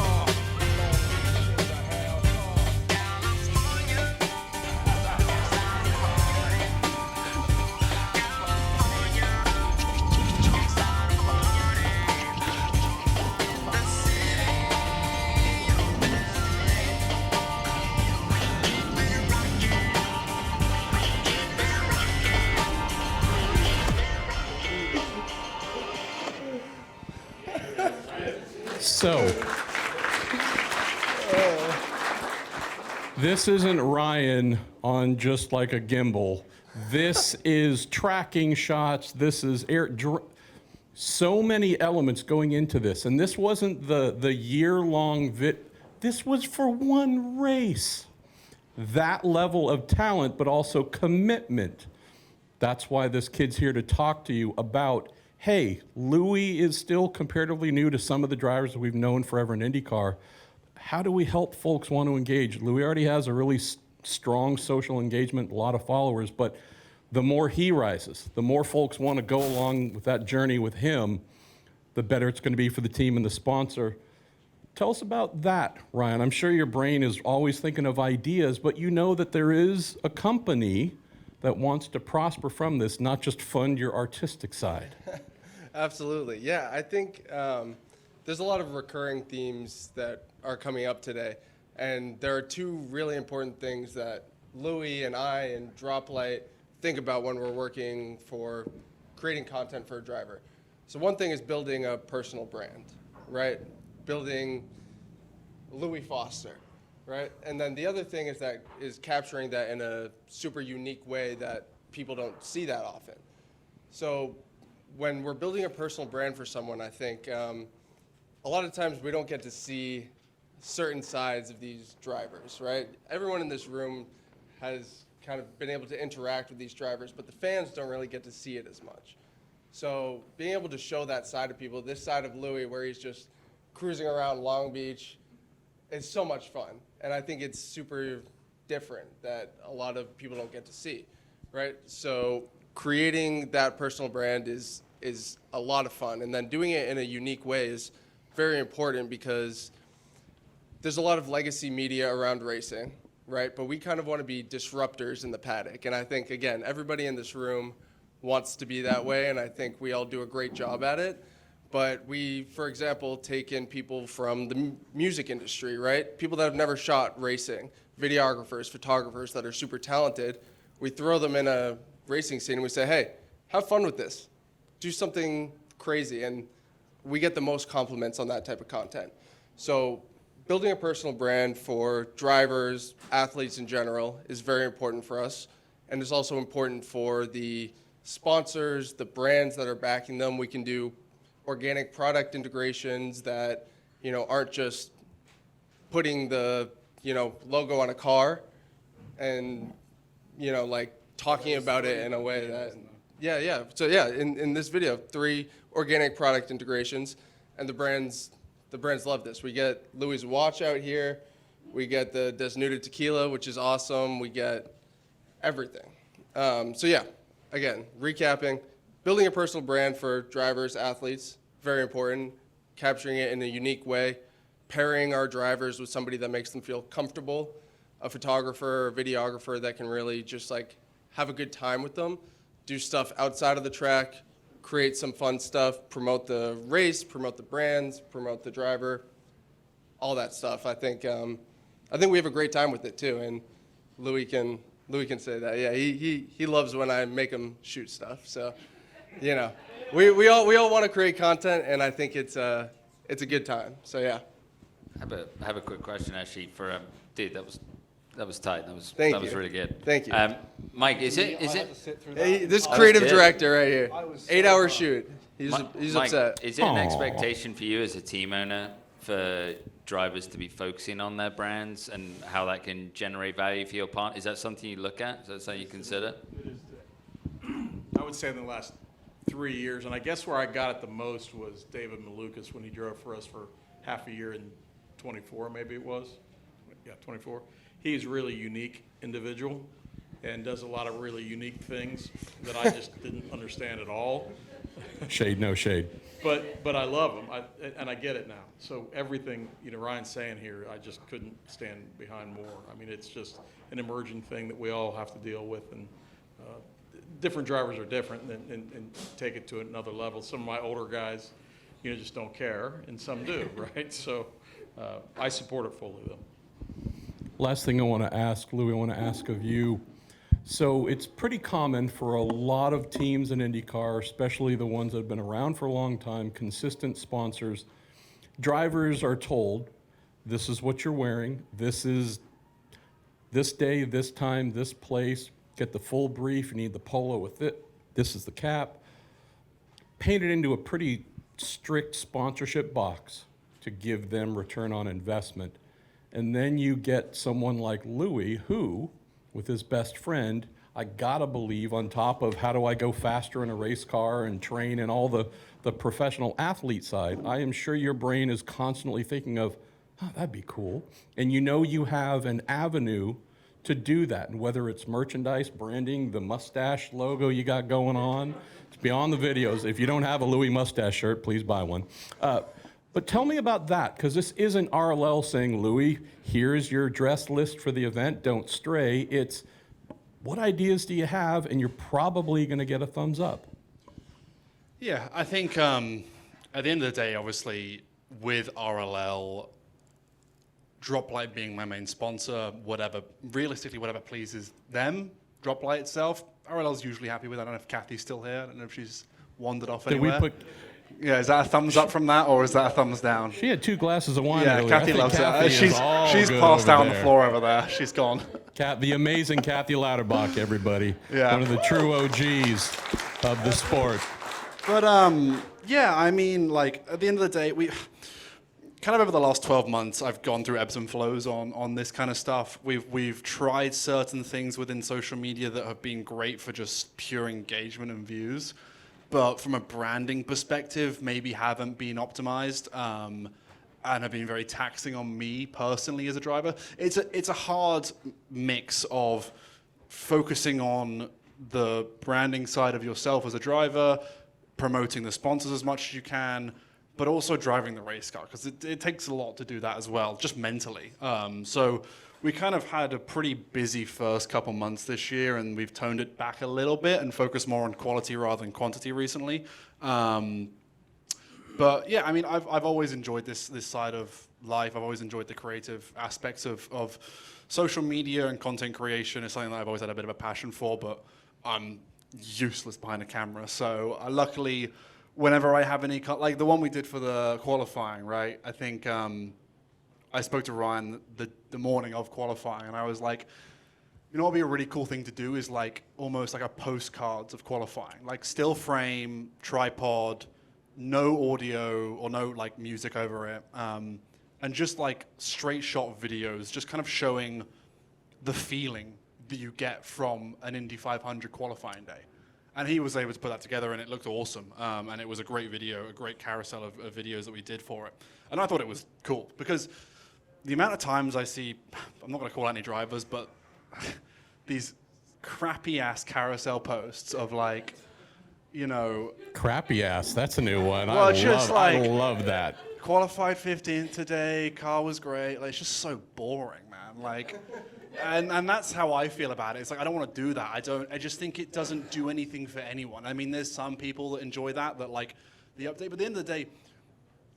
So, this isn't Ryan on just like a gimbal. This is tracking shots. This is so many elements going into this. And this wasn't the year-long this was for one race. That level of talent, but also commitment. That's why this kid's here to talk to you about, hey, Louis is still comparatively new to some of the drivers that we've known forever in IndyCar. How do we help folks want to engage? Louis already has a really strong social engagement, a lot of followers, but the more he rises, the more folks want to go along with that journey with him, the better it's going to be for the team and the sponsor. Tell us about that, Ryan. I'm sure your brain is always thinking of ideas, but you know that there is a company that wants to prosper from this, not just fund your artistic side. Absolutely. Yeah, I think there's a lot of recurring themes that are coming up today. And there are two really important things that Louis and I and Droplight think about when we're working for creating content for a driver. So one thing is building a personal brand, right? Building Louis Foster, right? And then the other thing is capturing that in a super unique way that people don't see that often. So when we're building a personal brand for someone, I think a lot of times we don't get to see certain sides of these drivers, right? Everyone in this room has kind of been able to interact with these drivers, but the fans don't really get to see it as much. So being able to show that side of people, this side of Louis where he's just cruising around Long Beach, is so much fun. And I think it's super different that a lot of people don't get to see, right? So creating that personal brand is a lot of fun. And then doing it in a unique way is very important because there's a lot of legacy media around racing, right? But we kind of want to be disruptors in the paddock. And I think, again, everybody in this room wants to be that way, and I think we all do a great job at it. But we, for example, take in people from the music industry, right? People that have never shot racing, videographers, photographers that are super talented. We throw them in a racing scene and we say, hey, have fun with this. Do something crazy. And we get the most compliments on that type of content. So building a personal brand for drivers, athletes in general, is very important for us. And it's also important for the sponsors, the brands that are backing them. We can do organic product integrations that, aren't just putting the, logo on a car and, like talking about it in a way that, yeah. So yeah, in this video, 3 organic product integrations, and the brands love this. We get Louis' watch out here. We get the Desnuda tequila, which is awesome. We get everything. So yeah, again, recapping, building a personal brand for drivers, athletes, very important. Capturing it in a unique way. Pairing our drivers with somebody that makes them feel comfortable, a photographer or videographer that can really just like have a good time with them, do stuff outside of the track, create some fun stuff, promote the race, promote the brands, promote the driver, all that stuff. I think we have a great time with it too, and Louis can say that. Yeah, he loves when I make him shoot stuff. So, we all want to create content, and I think it's a good time. So yeah. I have a quick question actually for dude. That was tight. That was Thank that was you. really good. Thank you. Mike, is it? Hey, this creative good. director right here, 8-hour shoot. He's Mike, upset. Is it an Aw. expectation for you as a team owner for drivers to be focusing on their brands and how that can generate value for your partner? Is that something you look at? Is that something you consider? I would say in the last 3 years, and I guess where I got it the most was David Malukas when he drove for us for half a year in 24, maybe it was. Yeah, 24. He's a really unique individual and does a lot of really unique things that I just didn't understand at all. Shade, no shade. But I love him, and I get it now. So everything Ryan's saying here, I just couldn't stand behind more. I mean, it's just an emerging thing that we all have to deal with, and different drivers are different and take it to another level. Some of my older guys, just don't care, and some do, right? So I support it fully, though. Last thing I want to ask, Louis, I want to ask of you. So it's pretty common for a lot of teams in IndyCar, especially the ones that have been around for a long time, consistent sponsors. Drivers are told, this is what you're wearing, this is this day, this time, this place, get the full brief, you need the polo with it, this is the cap. Painted into a pretty strict sponsorship box to give them return on investment. And then you get someone like Louis who, with his best friend, I gotta believe, on top of how do I go faster in a race car and train and all the professional athlete side, I am sure your brain is constantly thinking of, oh, that'd be cool. And you know you have an avenue to do that. And whether it's merchandise, branding, the mustache logo you got going on, it's beyond the videos. If you don't have a Louis mustache shirt, please buy one. But tell me about that, because this isn't RLL saying, Louis, here's your dress list for the event, don't stray. It's, what ideas do you have? And you're probably going to get a thumbs up. Yeah, I think at the end of the day, obviously, with RLL, Droplight being my main sponsor, realistically, whatever pleases them, Droplight itself, RLL's usually happy with. I don't know if Kathy's still here. I don't know if she's wandered off anywhere. Yeah, is that a thumbs up from that, or is that a thumbs down? She had 2 glasses of wine Yeah, earlier. Kathy loves it. She's passed out on the floor over there. She's gone. The amazing Kathy Lauterbach, everybody. Yeah. One of the true OGs of the sport. But yeah, I mean, like at the end of the day, we kind of over the last 12 months, I've gone through ebbs and flows on this kind of stuff. We've tried certain things within social media that have been great for just pure engagement and views, but from a branding perspective, maybe haven't been optimized and have been very taxing on me personally as a driver. It's a hard mix of focusing on the branding side of yourself as a driver, promoting the sponsors as much as you can, but also driving the race car, because it takes a lot to do that as well, just mentally. So we kind of had a pretty busy first couple months this year, and we've toned it back a little bit and focused more on quality rather than quantity recently. But yeah, I mean, I've always enjoyed this side of life. I've always enjoyed the creative aspects of social media and content creation. It's something that I've always had a bit of a passion for, but I'm useless behind a camera. So luckily, whenever I have any, like the one we did for the qualifying, right? I think I spoke to Ryan the morning of qualifying, and I was like, you know what would be a really cool thing to do is like almost like a postcards of qualifying, like still frame, tripod, no audio or no like music over it, and just like straight shot videos, just kind of showing the feeling that you get from an Indy 500 qualifying day. And he was able to put that together, and it looked awesome. And it was a great video, a great carousel of videos that we did for it. And I thought it was cool, because the amount of times I see, I'm not going to call out any drivers, but these crappy-ass carousel posts of like, you know... Crappy ass, that's a new one. Well, I love that. Qualified 15th today, car was great. Like, it's just so boring, man. Like... And that's how I feel about it. It's like, I don't want to do that. I just think it doesn't do anything for anyone. I mean, there's some people that enjoy that like the update. But at the end of the day,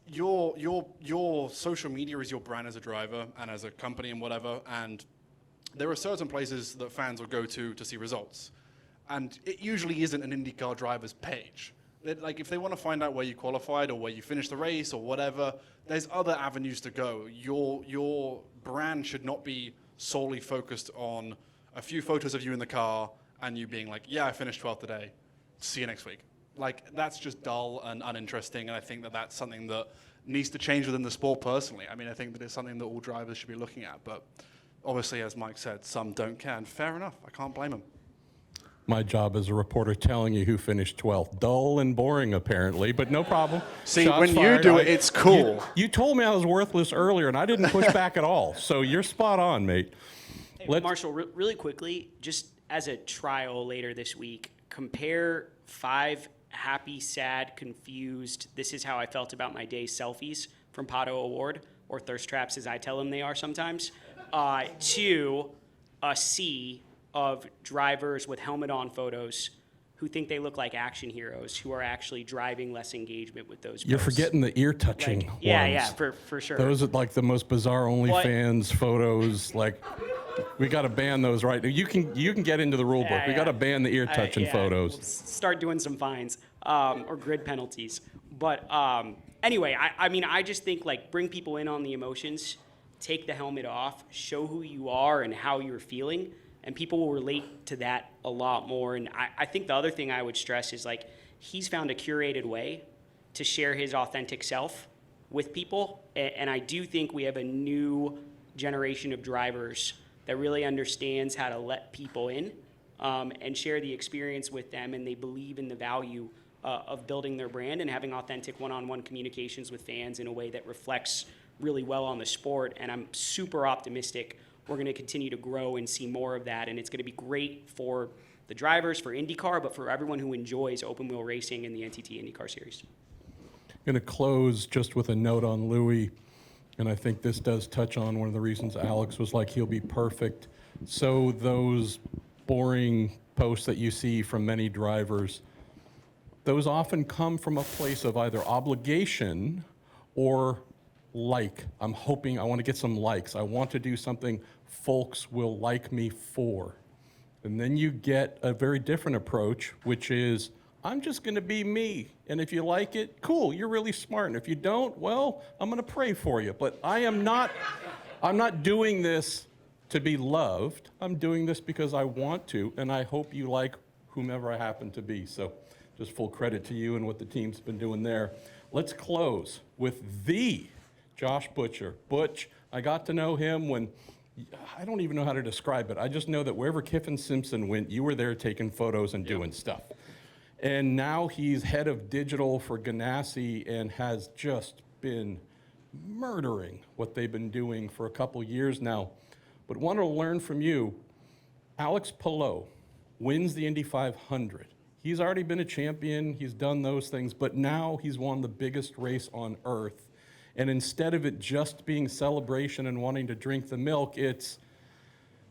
your social media is your brand as a driver and as a company and whatever. And there are certain places that fans will go to see results. And it usually isn't an IndyCar driver's page. Like, if they want to find out where you qualified or where you finished the race or whatever, there's other avenues to go. Your brand should not be solely focused on a few photos of you in the car and you being like, yeah, I finished 12th today, see you next week. Like, that's just dull and uninteresting, and I think that that's something that needs to change within the sport personally. I mean, I think that it's something that all drivers should be looking at, but obviously, as Mike said, some don't care, and fair enough, I can't blame them. My job as a reporter telling you who finished 12th. Dull and boring, apparently, but no problem. See, Shots when fired. you do it, it's cool. You told me I was worthless earlier, and I didn't push back at all. So you're spot on, mate. Hey, Marshall, really quickly, just as a trial later this week, compare 5 happy, sad, confused, this is how I felt about my day selfies from Pato Award, or thirst traps as I tell them they are sometimes, to a sea of drivers with helmet on photos who think they look like action heroes, who are actually driving less engagement with those You're posts. forgetting the ear touching ones. Yeah, for sure. Those are like the most bizarre OnlyFans photos. Like, we got to ban those right now. You can get into the rule book. We got to ban the ear touching photos. We'll start doing some fines or grid penalties. But anyway, I mean, I just think, like, bring people in on the emotions, take the helmet off, show who you are and how you're feeling, and people will relate to that a lot more. And I think the other thing I would stress is, like, he's found a curated way to share his authentic self with people. And I do think we have a new generation of drivers that really understands how to let people in and share the experience with them, and they believe in the value of building their brand and having authentic one-on-one communications with fans in a way that reflects really well on the sport. And I'm super optimistic we're going to continue to grow and see more of that, and it's going to be great for the drivers, for IndyCar, but for everyone who enjoys open wheel racing in the NTT IndyCar Series. I'm going to close just with a note on Louis, and I think this does touch on one of the reasons Alex was like, he'll be perfect. So those boring posts that you see from many drivers, those often come from a place of either obligation or I'm hoping I want to get some likes. I want to do something folks will like me for. And then you get a very different approach, which is, I'm just going to be me. And if you like it, cool, you're really smart. And if you don't, well, I'm going to pray for you. But I'm not doing this to be loved. I'm doing this because I want to, and I hope you like whomever I happen to be. So just full credit to you and what the team's been doing there. Let's close with the Josh Butcher. Butch, I got to know him when, I don't even know how to describe it. I just know that wherever Kiffin Simpson went, you were there taking photos and doing stuff. And now he's head of digital for Ganassi and has just been murdering what they've been doing for a couple years now. But want to learn from you, Alex Palou wins the Indy 500. He's already been a champion, he's done those things, but now he's won the biggest race on earth. And instead of it just being celebration and wanting to drink the milk, it's,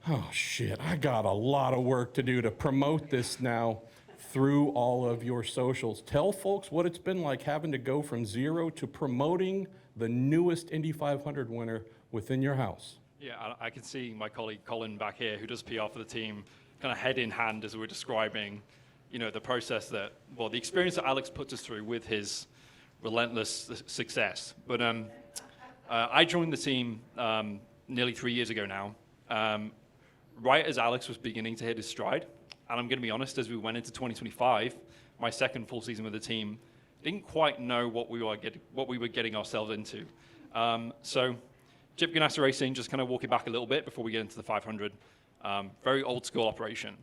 oh shit, I got a lot of work to do to promote this now through all of your socials. Tell folks what it's been like having to go from zero to promoting the newest Indy 500 winner within your house. Yeah, I can see my colleague Colin back here, who does PR for the team, kind of head in hand as we're describing, the process the experience that Alex puts us through with his relentless success. But I joined the team nearly 3 years ago now, right as Alex was beginning to hit his stride. And I'm going to be honest, as we went into 2025, my second full season with the team, didn't quite know what we were getting ourselves into. So Chip Ganassi Racing, just kind of walking back a little bit before we get into the 500, very old school operation.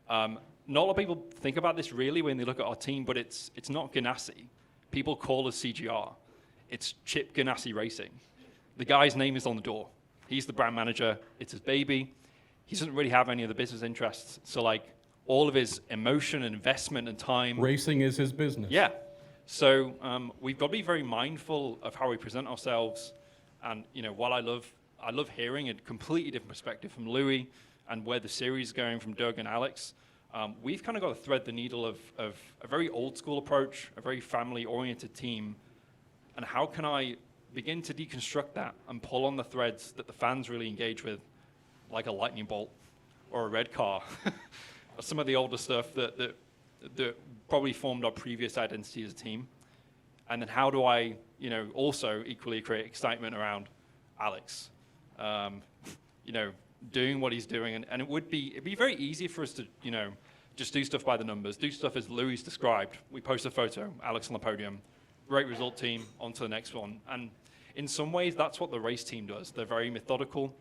Not a lot of people think about this really when they look at our team, but it's not Ganassi. People call us CGR. It's Chip Ganassi Racing. The guy's name is on the door. He's the brand manager. It's his baby. He doesn't really have any of the business interests. So all of his emotion and investment and time. Racing is his business. Yeah. So we've got to be very mindful of how we present ourselves. And while I love hearing a completely different perspective from Louis and where the series is going from Doug and Alex, we've kind of got to thread the needle of a very old school approach, a very family oriented team. And how can I begin to deconstruct that and pull on the threads that the fans really engage with, like a lightning bolt or a red car, or some of the older stuff that probably formed our previous identity as a team. And then how do I, also equally create excitement around Alex, doing what he's doing. And it'd be very easy for us to, just do stuff by the numbers, do stuff as Louis described. We post a photo, Alex on the podium, great result team, on to the next one. And in some ways, that's what the race team does. They're very methodical.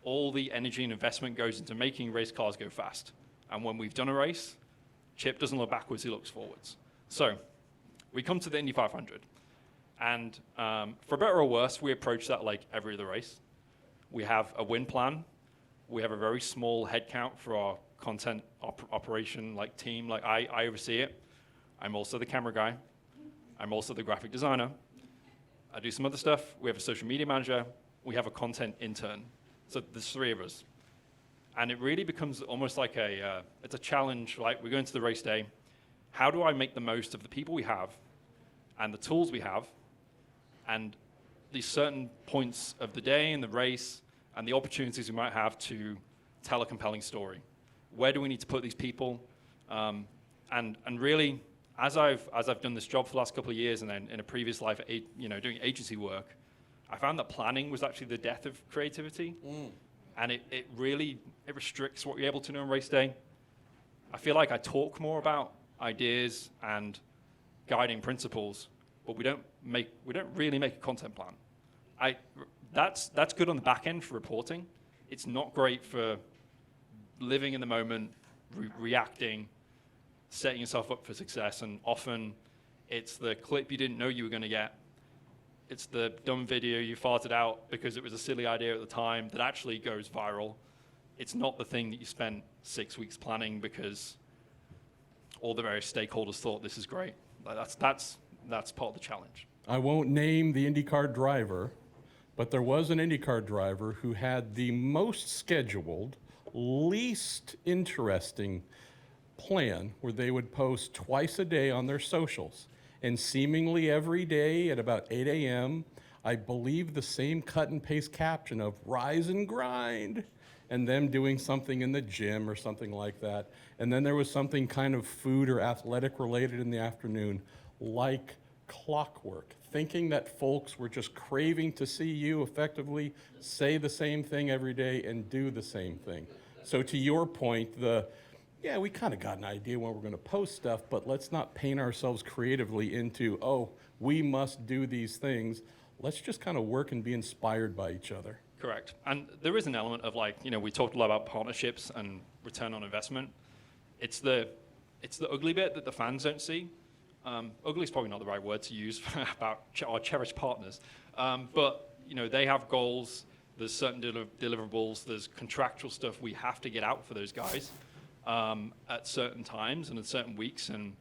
All the energy and investment goes into making race cars go fast. And when we've done a race, Chip doesn't look backwards, he looks forwards. So we come to the Indy 500. And for better or worse, we approach that like every other race. We have a win plan. We have a very small headcount for our content operation team. I oversee it. I'm also the camera guy. I'm also the graphic designer. I do some other stuff. We have a social media manager. We have a content intern. So there's three of us. And it really becomes almost like it's a challenge. We go into the race day. How do I make the most of the people we have and the tools we have and these certain points of the day and the race and the opportunities we might have to tell a compelling story? Where do we need to put these people? And really, as I've done this job for the last couple of years, and then in a previous life, doing agency work, I found that planning was actually the death of creativity, and it really restricts what you're able to do on race day. I feel like I talk more about ideas and guiding principles, but we don't really make a content plan. That's good on the back end for reporting. It's not great for living in the moment, reacting, setting yourself up for success, and often it's the clip you didn't know you were going to get. It's the dumb video you farted out because it was a silly idea at the time that actually goes viral. It's not the thing that you spent 6 weeks planning because all the various stakeholders thought this is great. That's part of the challenge. I won't name the IndyCar driver, but there was an IndyCar driver who had the most scheduled, least interesting plan where they would post twice a day on their socials. And seemingly every day at about 8 a.m., I believe the same cut and paste caption of rise and grind, and them doing something in the gym or something like that. And then there was something kind of food or athletic related in the afternoon, like clockwork, thinking that folks were just craving to see you effectively say the same thing every day and do the same thing. So to your point, yeah, we kind of got an idea when we're going to post stuff, but let's not paint ourselves creatively into, oh, we must do these things. Let's just kind of work and be inspired by each other. Correct. And there is an element of we talked a lot about partnerships and return on investment. It's the ugly bit that the fans don't see. Ugly is probably not the right word to use about our cherished partners. But, they have goals. There's certain deliverables. There's contractual stuff we have to get out for those guys at certain times and at certain weeks. And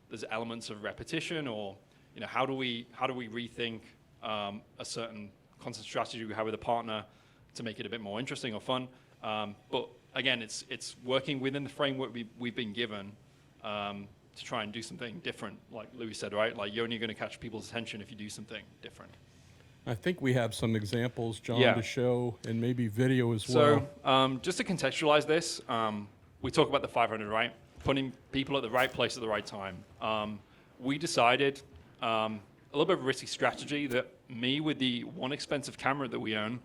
there's elements of repetition or, how do we rethink a certain content strategy we have with a partner to make it a bit more interesting or fun. But again, it's working within the framework we've been given to try and do something different. Like Louis said, right? Like you're only going to catch people's attention if you do something different. I think we have some examples, John, Yeah. to show, and maybe video as well. So just to contextualize this, we talk about the 500, right? Putting people at the right place at the right time. We decided a little bit of a risky strategy that me with the one expensive camera that we own,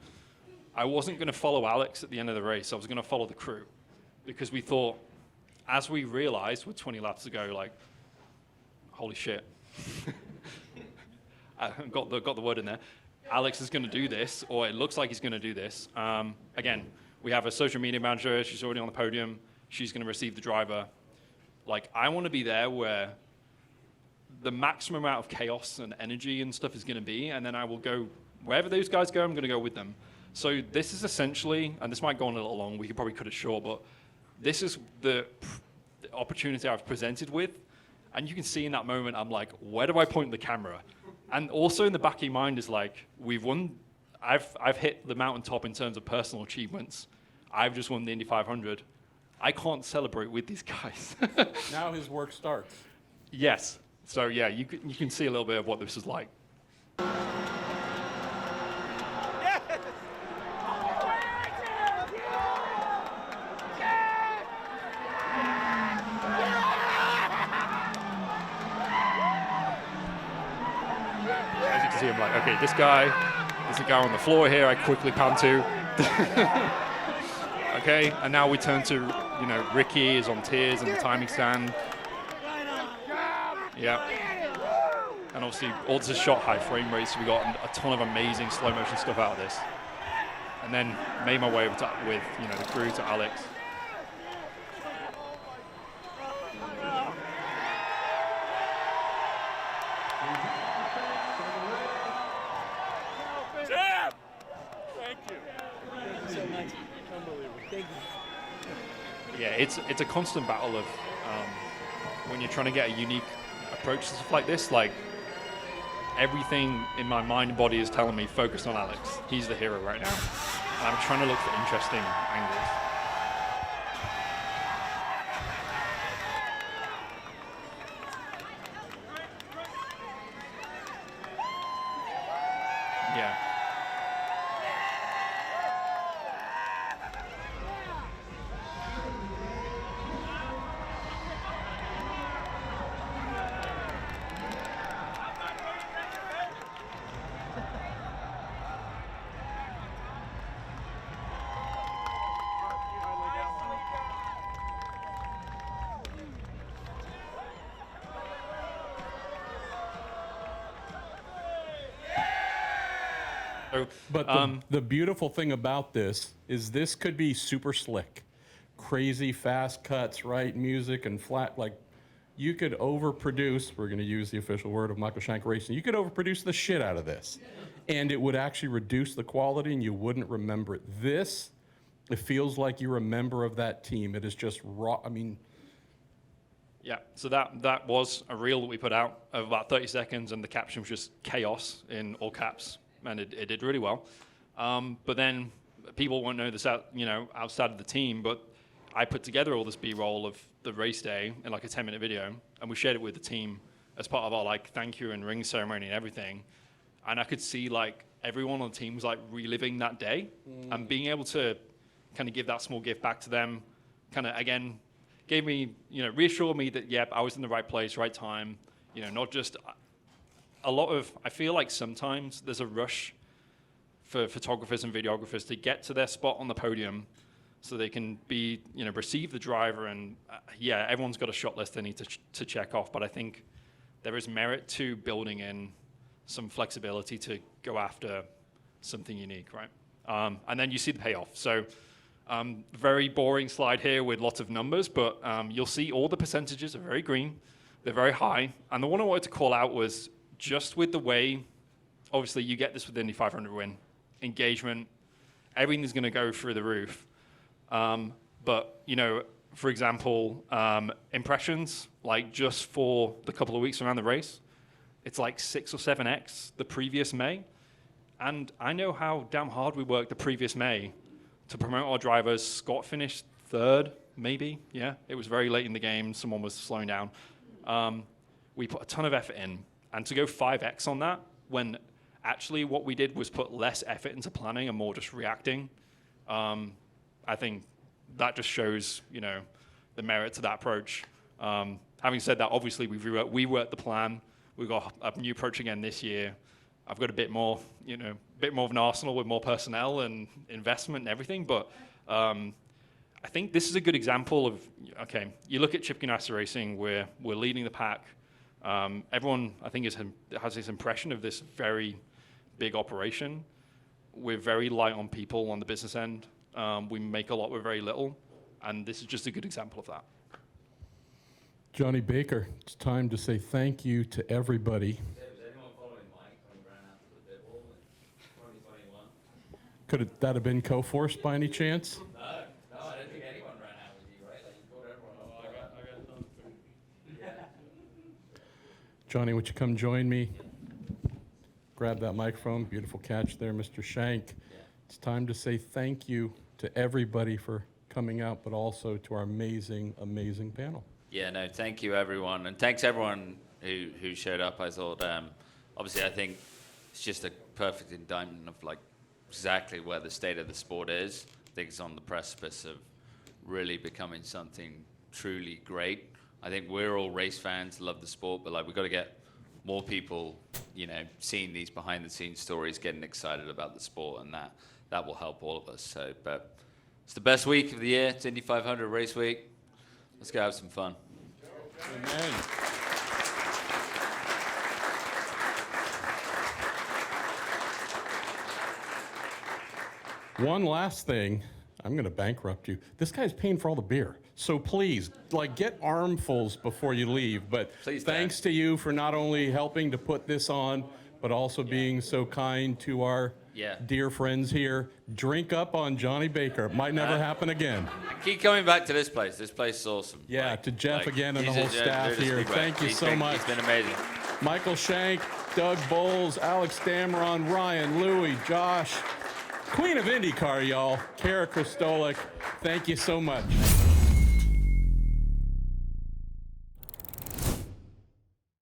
I wasn't going to follow Alex at the end of the race. I was going to follow the crew because we thought, as we realized with 20 laps to go, like, holy shit. I got the word in there. Alex is going to do this, or it looks like he's going to do this. Again, we have a social media manager. She's already on the podium. She's going to receive the driver. Like, I want to be there where the maximum amount of chaos and energy and stuff is going to be, and then I will go wherever those guys go. I'm going to go with them. So this is essentially, and this might go on a little long. We could probably cut it short, but this is the opportunity I was presented with, and you can see in that moment, I'm like, where do I point the camera? And also in the back of your mind is like, we've won. I've hit the mountaintop in terms of personal achievements. I've just won the Indy 500. I can't celebrate with these guys. Now his work starts. Yes. So yeah, you can see a little bit of what this is like. As you can see, I'm like, okay, there's a guy on the floor here. I quickly pan to. Okay, and now we turn to, Ricky is on tears in the timing stand. Yeah. And obviously, all this is shot high frame rate, so we got a ton of amazing slow motion stuff out of this. And then made my way over with the crew to Alex. Yeah, it's a constant battle of when you're trying to get a unique approach to stuff like this. Like everything in my mind and body is telling me focus on Alex. He's the hero right now. And I'm trying to look for interesting angles. Yeah. But the beautiful thing about this is this could be super slick. crazy fast cuts, right? Music and flat, like you could overproduce, we're going to use the official word of Michael Shank Racing, you could overproduce the shit out of this. And it would actually reduce the quality and you wouldn't remember it. This, it feels like you're a member of that team. It is just raw. I mean, Yeah, so that was a reel that we put out of about 30 seconds, and the caption was just chaos in all caps, and it did really well. But then people won't know this outside of the team, but I put together all this B-roll of the race day in like a 10-minute video, and we shared it with the team as part of our like thank you and ring ceremony and everything. And I could see like everyone on the team was like reliving that day, and being able to kind of give that small gift back to them, kind of again gave me, reassured me that yep, I was in the right place, right time. Not just a lot of. I feel like sometimes there's a rush for photographers and videographers to get to their spot on the podium, so they can be, receive the driver. And everyone's got a shot list they need to check off. But I think there is merit to building in some flexibility to go after something unique, right? And then you see the payoff. So very boring slide here with lots of numbers, but you'll see all the percentages are very green. They're very high. And the one I wanted to call out was just with the way, obviously you get this with the Indy 500 win, engagement, everything is going to go through the roof. But, for example, impressions, like just for the couple of weeks around the race, it's like 6 or 7x the previous May. And I know how damn hard we worked the previous May to promote our drivers. Scott finished third, maybe. Yeah, it was very late in the game. Someone was slowing down. We put a ton of effort in. And to go 5x on that, when actually what we did was put less effort into planning and more just reacting, I think that just shows, the merit to that approach. Having said that, obviously we reworked the plan. We've got a new approach again this year. I've got a bit more, bit more of an arsenal with more personnel and investment and everything. But I think this is a good example of, okay, you look at Chip Ganassi Racing, we're leading the pack. Everyone, I think, has this impression of this very big operation. We're very light on people on the business end. We make a lot with very little. And this is just a good example of that. Johnny Baker, it's time to say thank you to everybody. Could that have been CoForce by any chance? No, I don't think anyone ran out with you, right? Like you brought everyone. I got Johnny, would you come join me? Grab that microphone. Beautiful catch there, Mr. Shank. Yeah. It's time to say thank you to everybody for coming out, but also to our amazing, amazing panel. Yeah, no, thank you, everyone. And thanks, everyone who showed up. I thought, obviously, I think it's just a perfect indictment of, like, exactly where the state of the sport is. I think it's on the precipice of really becoming something truly great. I think we're all race fans, love the sport, but, like, we've got to get more people, seeing these behind-the-scenes stories, getting excited about the sport, and that will help all of us. So, but it's the best week of the year. It's Indy 500 race week. Let's go have some fun. Amen. One last thing. I'm going to bankrupt you. This guy's paying for all the beer. So please, get armfuls before you leave. But Please, thanks to you for not only helping to put this on, but also being so kind to our dear friends here. Drink up on Johnny Baker. It might never happen again. Keep coming back to this place. This place is awesome. Yeah, to Jeff again and the whole staff here. Thank you so much. It's been amazing. Michael Shank, Doug Bowles, Alex Dameron, Ryan, Louie, Josh. Queen of IndyCar, y'all. Kara Kristolic. Thank you so much.